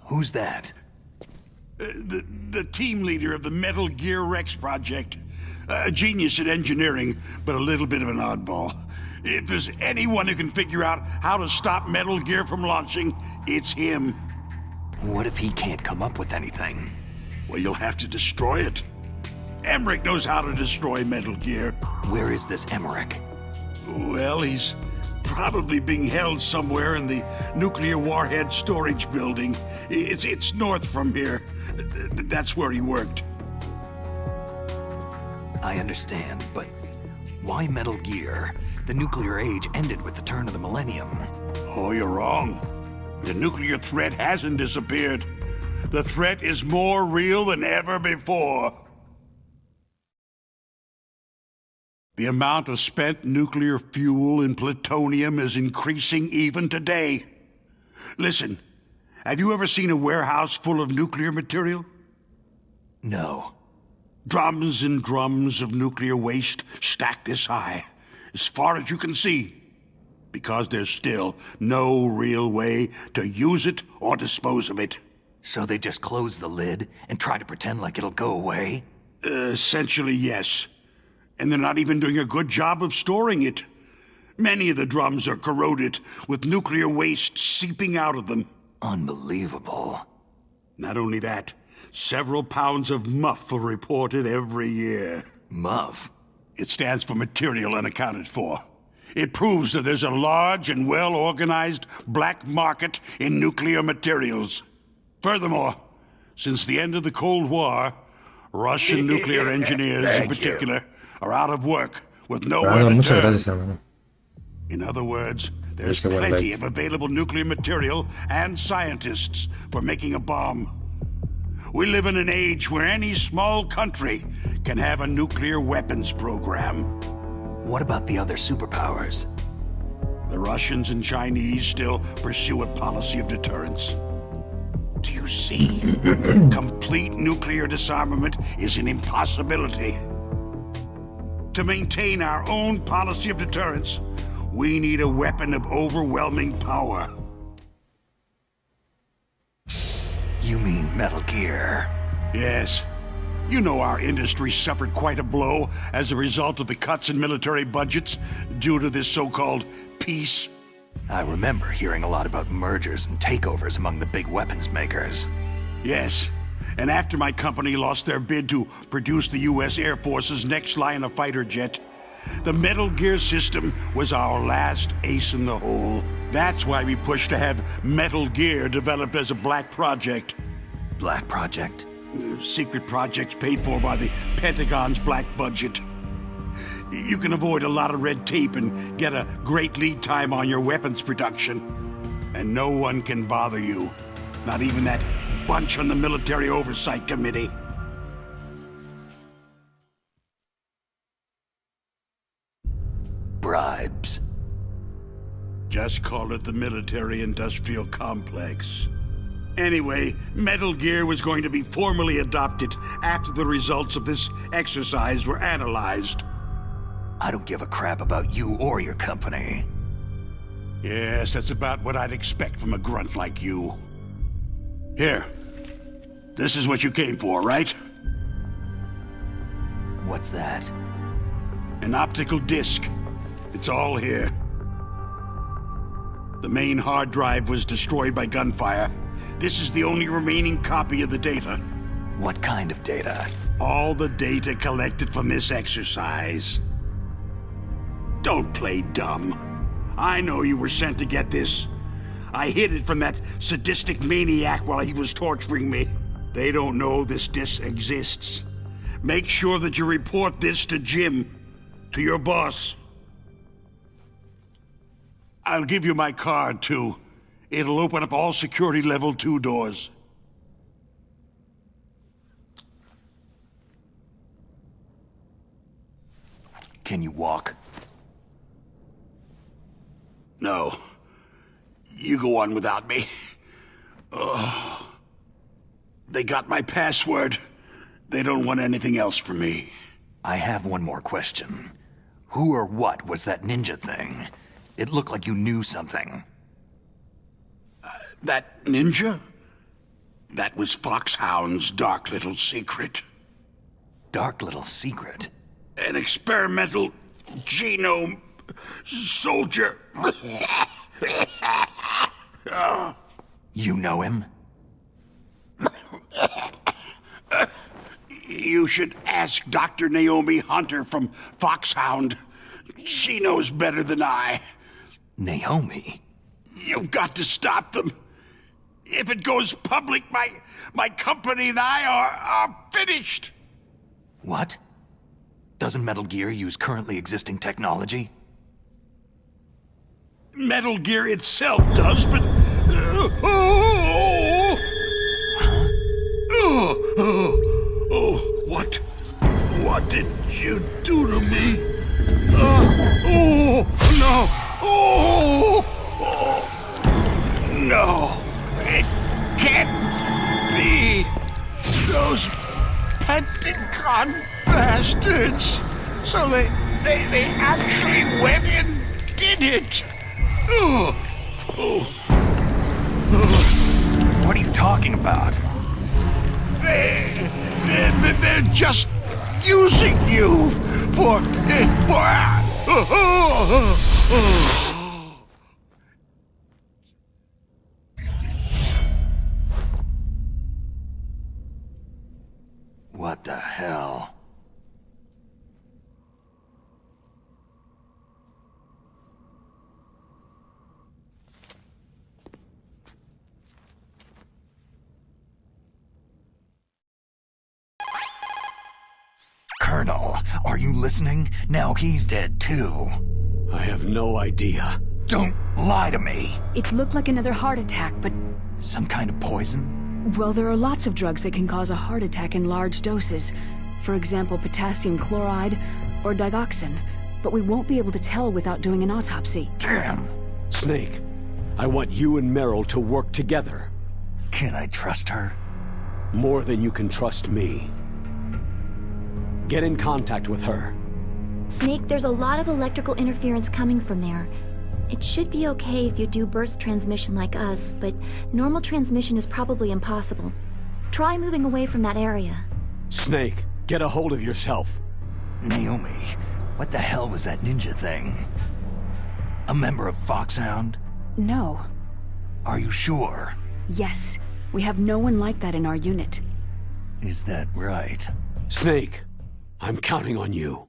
Who's that? The team leader of the Metal Gear Rex project. A genius at engineering, but a little bit of an oddball. If there's anyone who can figure out how to stop Metal Gear from launching, it's him. What if he can't come up with anything? Well, you'll have to destroy it. Emmerich knows how to destroy Metal Gear. Where is this Emmerich? Well, he's probably being held somewhere in the nuclear warhead storage building. It's north from here. That's where he worked. I understand, but why Metal Gear? The nuclear age ended with the turn of the millennium. Oh, you're wrong. The nuclear threat hasn't disappeared. The threat is more real than ever before. The amount of spent nuclear fuel and plutonium is increasing even today. Listen, have you ever seen a warehouse full of nuclear material? No. Drums and drums of nuclear waste stacked this high, as far as you can see. Because there's still no real way to use it or dispose of it. So they just close the lid and try to pretend like it'll go away? Essentially, yes. And they're not even doing a good job of storing it. Many of the drums are corroded, with nuclear waste seeping out of them. Unbelievable. Not only that, several pounds of MUF are reported every year. MUF? It stands for Material Unaccounted For. It proves that there's a large and well-organized black market in nuclear materials. Furthermore, since the end of the Cold War, Russian nuclear engineers in particular are out of work with nowhere to turn. In other words, there's plenty of available nuclear material and scientists for making a bomb. We live in an age where any small country can have a nuclear weapons program. What about the other superpowers? The Russians and Chinese still pursue a policy of deterrence. Do you see? Complete nuclear disarmament is an impossibility. To maintain our own policy of deterrence, we need a weapon of overwhelming power. You mean Metal Gear? Yes. You know our industry suffered quite a blow as a result of the cuts in military budgets due to this so-called peace. I remember hearing a lot about mergers and takeovers among the big weapons makers. Yes. And after my company lost their bid to produce the U.S. Air Force's next line of fighter jet, the Metal Gear system was our last ace in the hole. That's why we pushed to have Metal Gear developed as a black project. Black project? Secret projects paid for by the Pentagon's black budget. You can avoid a lot of red tape and get a great lead time on your weapons production. And no one can bother you. Not even that bunch on the Military Oversight Committee. Bribes. Just call it the military-industrial complex. Anyway, Metal Gear was going to be formally adopted after the results of this exercise were analyzed. I don't give a crap about you or your company. Yes, that's about what I'd expect from a grunt like you. Here. This is what you came for, right? What's that? An optical disc. It's all here. The main hard drive was destroyed by gunfire. This is the only remaining copy of the data. What kind of data? All the data collected from this exercise. Don't play dumb. I know you were sent to get this. I hid it from that sadistic maniac while he was torturing me. They don't know this disc exists. Make sure that you report this to Jim, to your boss. I'll give you my card, too. It'll open up all security level 2 doors. Can you walk? No. You go on without me. They got my password. They don't want anything else from me. I have one more question. Who or what was that ninja thing? It looked like you knew something. That ninja? That was Foxhound's dark little secret. Dark little secret? An experimental genome soldier. You know him? You should ask Dr. Naomi Hunter from Foxhound. She knows better than I. Naomi? You've got to stop them. If it goes public, my company and I are finished. What? Doesn't Metal Gear use currently existing technology? Metal Gear itself does, but... What did you do to me? No! No! It can't be! Those Pentagon bastards! So they actually went and did it! What are you talking about? They're just using you for... What the hell? Colonel, are you listening? Now he's dead too. I have no idea. Don't lie to me. It looked like another heart attack, but... Some kind of poison? Well, there are lots of drugs that can cause a heart attack in large doses. For example, potassium chloride or digoxin. But we won't be able to tell without doing an autopsy. Damn. Snake, I want you and Meryl to work together. Can I trust her? More than you can trust me. Get in contact with her. Snake, there's a lot of electrical interference coming from there. It should be okay if you do burst transmission like us, but normal transmission is probably impossible. Try moving away from that area. Snake, get a hold of yourself. Naomi, what the hell was that ninja thing? A member of Foxhound? No. Are you sure? Yes. We have no one like that in our unit. Is that right? Snake, I'm counting on you.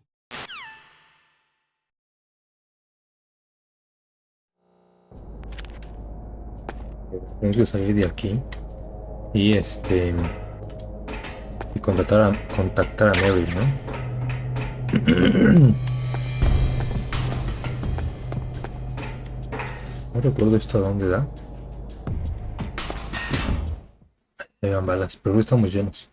Tenemos que salir de aquí y y contactar a Mary, ¿no? No recuerdo esto a dónde da. Llevan balas, pero estamos llenos.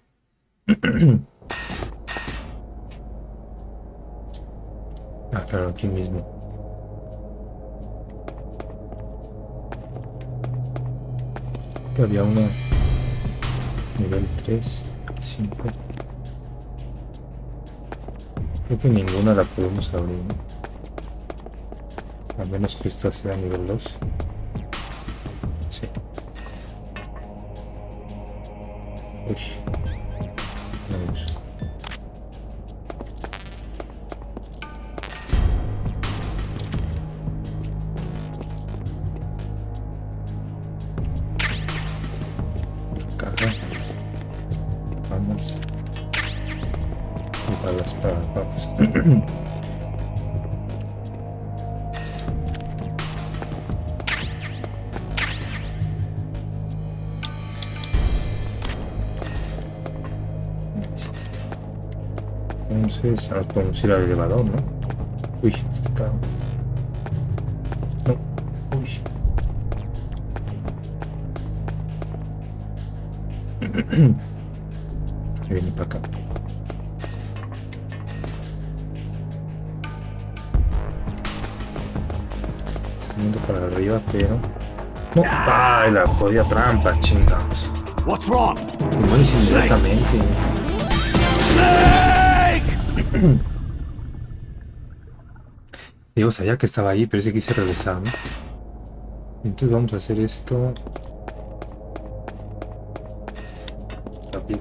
Ah, claro, aquí mismo. Que había una nivel 3, 5. Creo que ninguna la podemos abrir, ¿no? A menos que esta sea nivel 2. Sí. Uy. Vamos. Vamos. Y balas para partes. Entonces ahora podemos ir al elevador, ¿no? Uy, este carro. No, uy. Viene para acá. yendo para arriba, pero... No. ¡Ay, la jodida trampa, chingados! What's wrong? Me mueres inmediatamente. Digo, sabía que estaba ahí, pero sí quise regresar, ¿no? Entonces vamos a hacer esto. Rápido.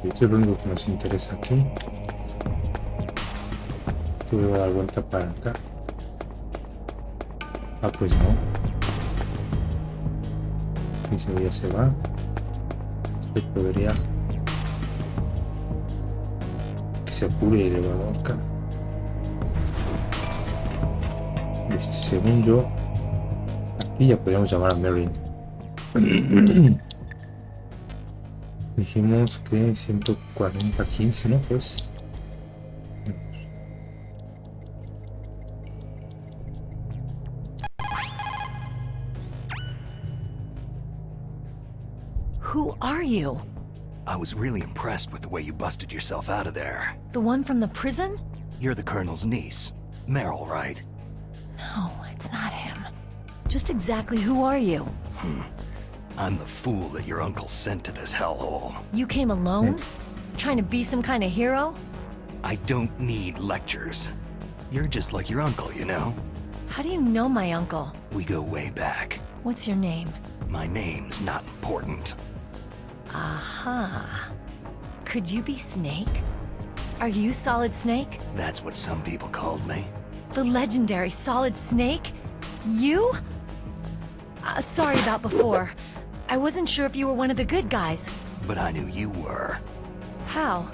Esto es lo único que nos interesa aquí. Esto voy a dar vuelta para acá. Ah, pues no. Aquí ya se va. Esto podría que se apure el elevador acá. Listo, según yo, aquí ya podríamos llamar a Merrin. Dijimos que 140-15, ¿no? Pues. Who are you? I was really impressed with the way you busted yourself out of there. The one from the prison? You're the Colonel's niece. Meryl, right? No, it's not him. Just exactly who are you? I'm the fool that your uncle sent to this hellhole. You came alone? Trying to be some kind of hero? I don't need lectures. You're just like your uncle, you know? How do you know my uncle? We go way back. What's your name? My name's not important. Aha. Could you be Snake? Are you Solid Snake? That's what some people called me. The legendary Solid Snake? You? Sorry about before. I wasn't sure if you were one of the good guys. But I knew you were. How?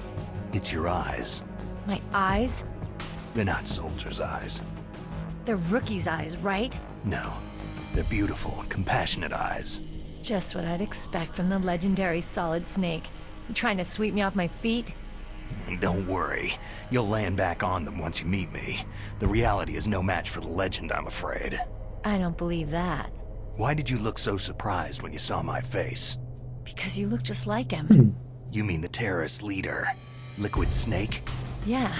It's your eyes. My eyes? They're not soldiers' eyes. They're rookies' eyes, right? No. They're beautiful, compassionate eyes. Just what I'd expect from the legendary Solid Snake. You trying to sweep me off my feet? Don't worry. You'll land back on them once you meet me. The reality is no match for the legend, I'm afraid. I don't believe that. Why did you look so surprised when you saw my face? Because you look just like him. You mean the terrorist leader, Liquid Snake? Yeah.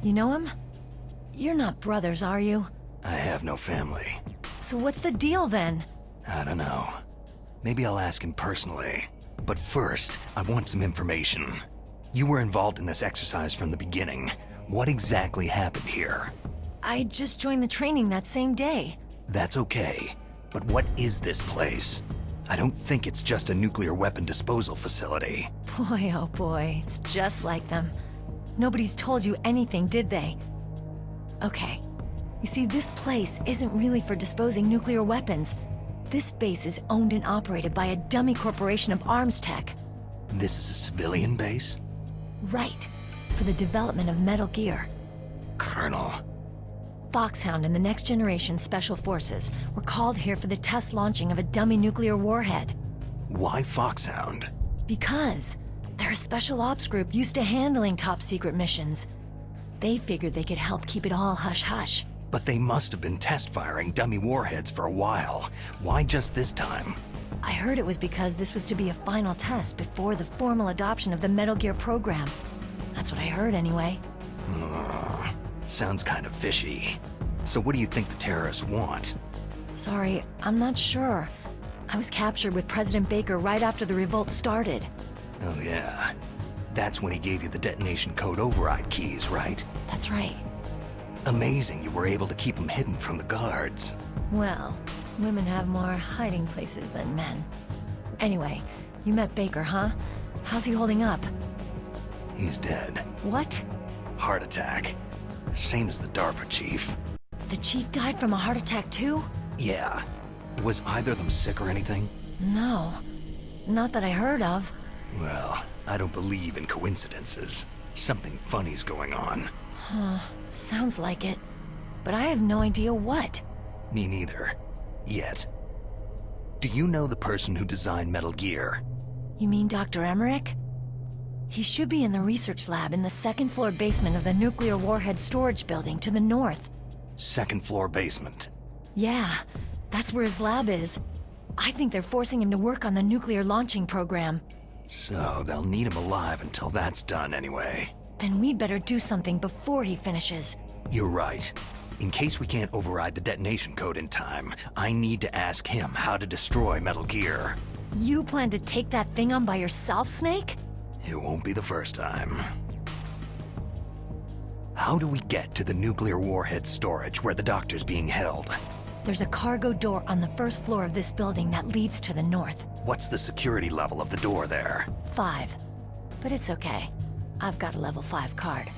You know him? You're not brothers, are you? I have no family. So what's the deal then? I don't know. Maybe I'll ask him personally. But first, I want some information. You were involved in this exercise from the beginning. What exactly happened here? I just joined the training that same day. That's okay. But what is this place? I don't think it's just a nuclear weapon disposal facility. Boy, oh boy, it's just like them. Nobody's told you anything, did they? Okay. You see, this place isn't really for disposing nuclear weapons. This base is owned and operated by a dummy corporation of arms tech. This is a civilian base? Right. For the development of Metal Gear. Colonel. Foxhound and the Next Generation Special Forces were called here for the test launching of a dummy nuclear warhead. Why Foxhound? Because they're a special ops group used to handling top-secret missions. They figured they could help keep it all hush-hush. But they must have been test-firing dummy warheads for a while. Why just this time? I heard it was because this was to be a final test before the formal adoption of the Metal Gear program. That's what I heard anyway. Sounds kind of fishy. So what do you think the terrorists want? Sorry, I'm not sure. I was captured with President Baker right after the revolt started. Oh yeah. That's when he gave you the detonation code override keys, right? That's right. Amazing you were able to keep them hidden from the guards. Well, women have more hiding places than men. Anyway, you met Baker, huh? How's he holding up? He's dead. What? Heart attack. Same as the DARPA chief. The chief died from a heart attack too? Yeah. Was either of them sick or anything? No. Not that I heard of. Well, I don't believe in coincidences. Something funny's going on. Huh. Sounds like it. But I have no idea what. Me neither. Yet. Do you know the person who designed Metal Gear? You mean Dr. Emmerich? He should be in the research lab in the second floor basement of the nuclear warhead storage building to the north. Second floor basement. Yeah, that's where his lab is. I think they're forcing him to work on the nuclear launching program. So they'll need him alive until that's done anyway. Then we'd better do something before he finishes. You're right. In case we can't override the detonation code in time, I need to ask him how to destroy Metal Gear. You plan to take that thing on by yourself, Snake? It won't be the first time. How do we get to the nuclear warhead storage where the doctor's being held? There's a cargo door on the first floor of this building that leads to the north. What's the security level of the door there? 5. But it's okay. I've got a level 5 card.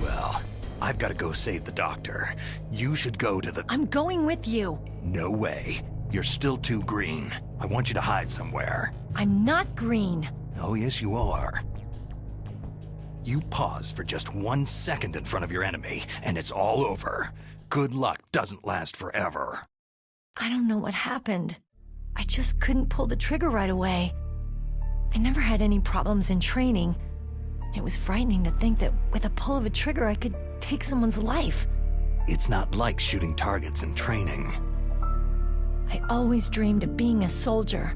Well, I've got to go save the doctor. You should go to the... I'm going with you. No way. You're still too green. I want you to hide somewhere. I'm not green. Oh, yes, you are. You pause for just 1 second in front of your enemy, and it's all over. Good luck doesn't last forever. I don't know what happened. I just couldn't pull the trigger right away. I never had any problems in training. It was frightening to think that with a pull of a trigger I could take someone's life. It's not like shooting targets in training. I always dreamed of being a soldier.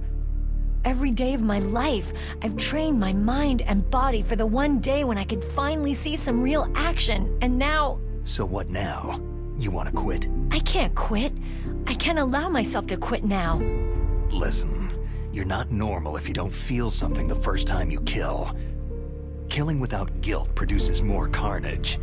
Every day of my life, I've trained my mind and body for the one day when I could finally see some real action, and now... So what now? You want to quit? I can't quit. I can't allow myself to quit now. Listen, you're not normal if you don't feel something the first time you kill. Killing without guilt produces more carnage.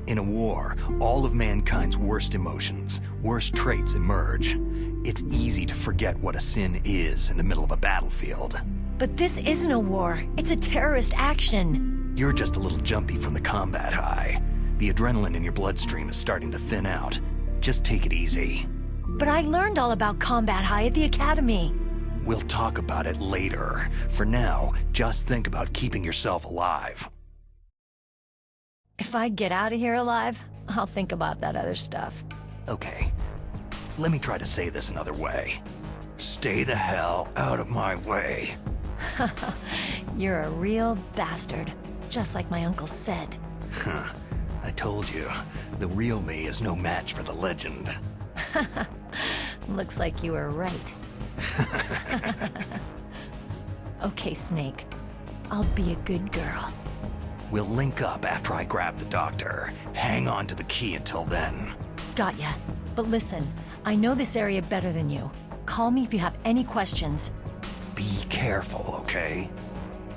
In a war, all of mankind's worst emotions, worst traits emerge. It's easy to forget what a sin is in the middle of a battlefield. But this isn't a war. It's a terrorist action. You're just a little jumpy from the combat high. The adrenaline in your bloodstream is starting to thin out. Just take it easy. But I learned all about combat high at the academy. We'll talk about it later. For now, just think about keeping yourself alive. If I get out of here alive, I'll think about that other stuff. Okay. Let me try to say this another way. Stay the hell out of my way. You're a real bastard, just like my uncle said. Huh. I told you, the real me is no match for the legend. Looks like you were right. Okay, Snake. I'll be a good girl. We'll link up after I grab the doctor. Hang on to the key until then. Got ya. But listen, I know this area better than you. Call me if you have any questions. Be careful, okay?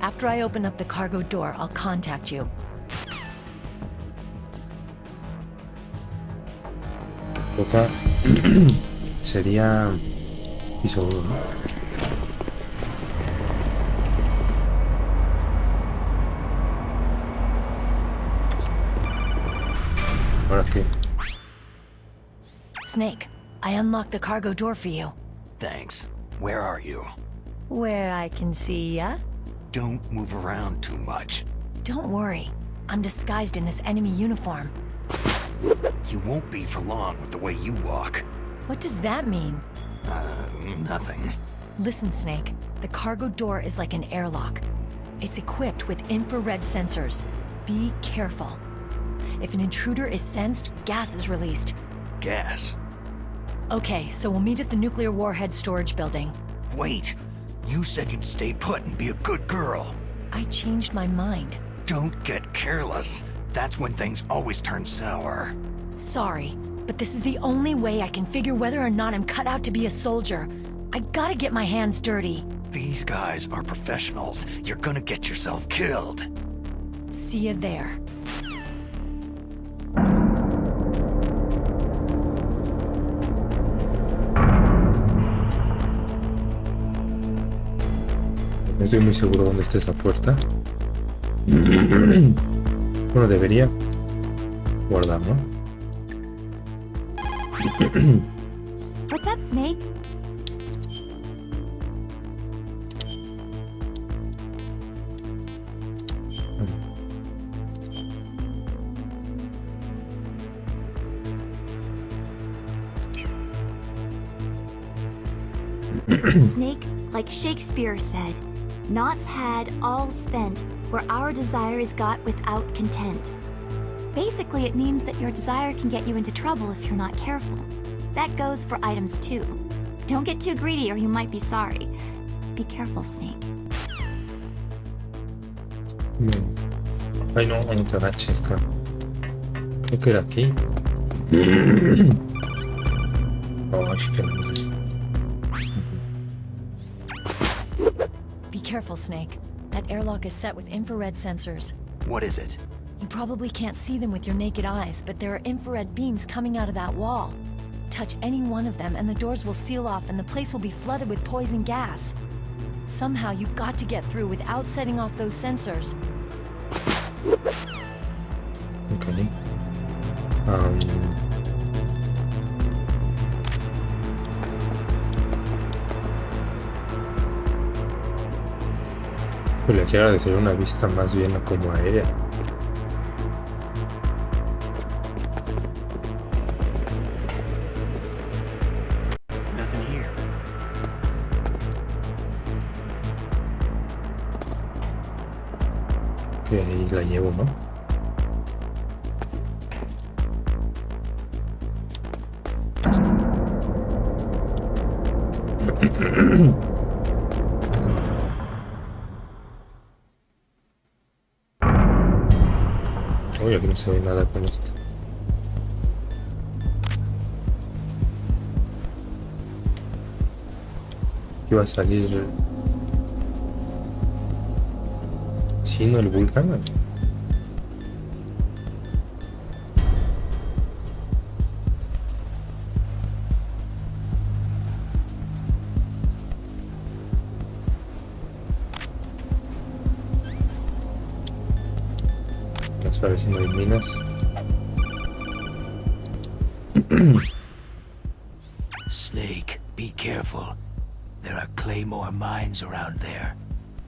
After I open up the cargo door, I'll contact you. Toca sería piso 1, ¿no? ¿Ahora qué? Snake, I unlocked the cargo door for you. Thanks. Where are you? Where I can see ya. Don't move around too much. Don't worry. I'm disguised in this enemy uniform. You won't be for long with the way you walk. What does that mean? Nothing. Listen, Snake. The cargo door is like an airlock. It's equipped with infrared sensors. Be careful. If an intruder is sensed, gas is released. Gas? Okay, so we'll meet at the nuclear warhead storage building. Wait! You said you'd stay put and be a good girl. I changed my mind. Don't get careless. That's when things always turn sour. Sorry, but this is the only way I can figure whether or not I'm cut out to be a soldier. I gotta get my hands dirty. These guys are professionals. You're gonna get yourself killed. See you there. No estoy muy seguro dónde está esa puerta. Bueno, debería guardar, ¿no? What's up, Snake? Snake, like Shakespeare said, knots had, all spent, where our desire is got without content. Basically, it means that your desire can get you into trouble if you're not careful. That goes for items too. Don't get too greedy or you might be sorry. Be careful, Snake. Ay, no te agaches, cara. Creo que era aquí. Oh, que no. Be careful, Snake. That airlock is set with infrared sensors. What is it? You probably can't see them with your naked eyes, but there are infrared beams coming out of that wall. Touch any one of them and the doors will seal off and the place will be flooded with poison gas. Somehow you've got to get through without setting off those sensors. Okay. Pues le quiero agradecer una vista más bien como aérea. Nothing here. Que ahí la llevo, ¿no? Uy, aquí no se ve nada con esto. Aquí va a salir... ¿Sí, no el vulcán? A ver si no hay minas. Snake, be careful. There are claymore mines around there.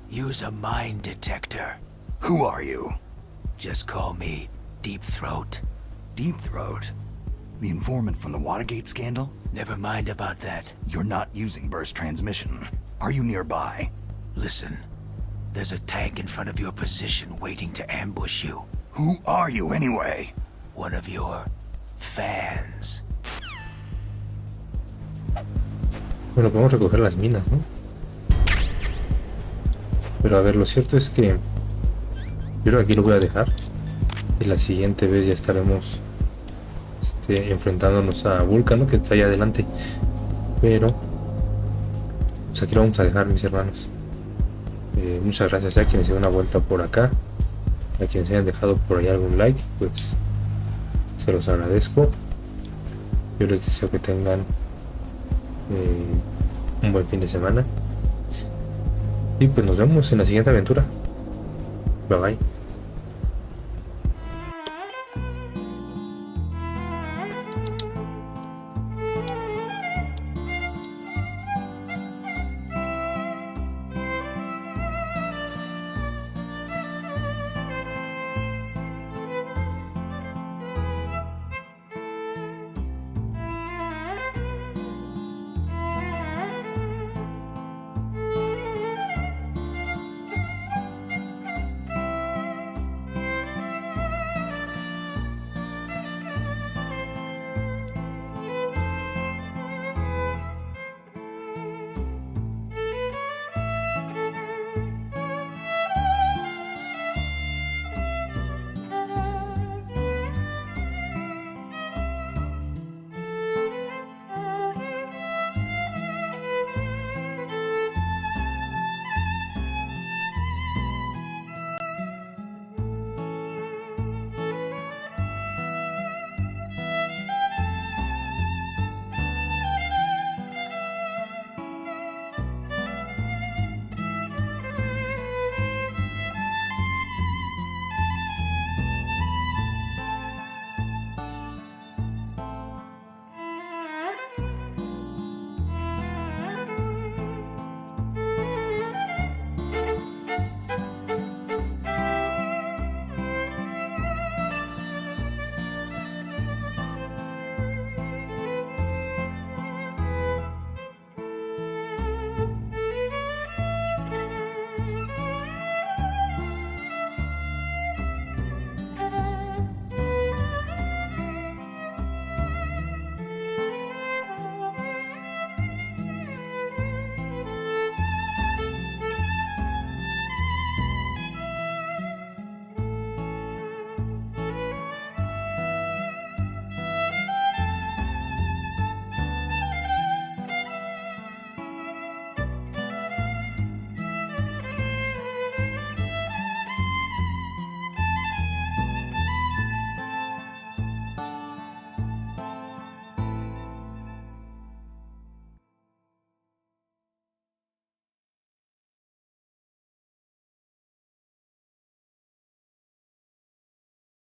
Use a mine detector. Who are you? Just call me Deep Throat. Deep Throat? The informant from the Watergate scandal? Never mind about that. You're not using burst transmission. Are you nearby? Listen, there's a tank in front of your position waiting to ambush you. Who are you anyway? One of your fans. Bueno, podemos recoger las minas, ¿no? Pero a ver, lo cierto es que yo creo que aquí lo voy a dejar. Y la siguiente vez ya estaremos enfrentándonos a Vulcano, que está ahí adelante. Pero pues aquí lo vamos a dejar, mis hermanos. Muchas gracias a quienes se den una vuelta por acá. A quienes hayan dejado por ahí algún like, pues se los agradezco. Yo les deseo que tengan un buen fin de semana. Y pues nos vemos en la siguiente aventura. Bye bye.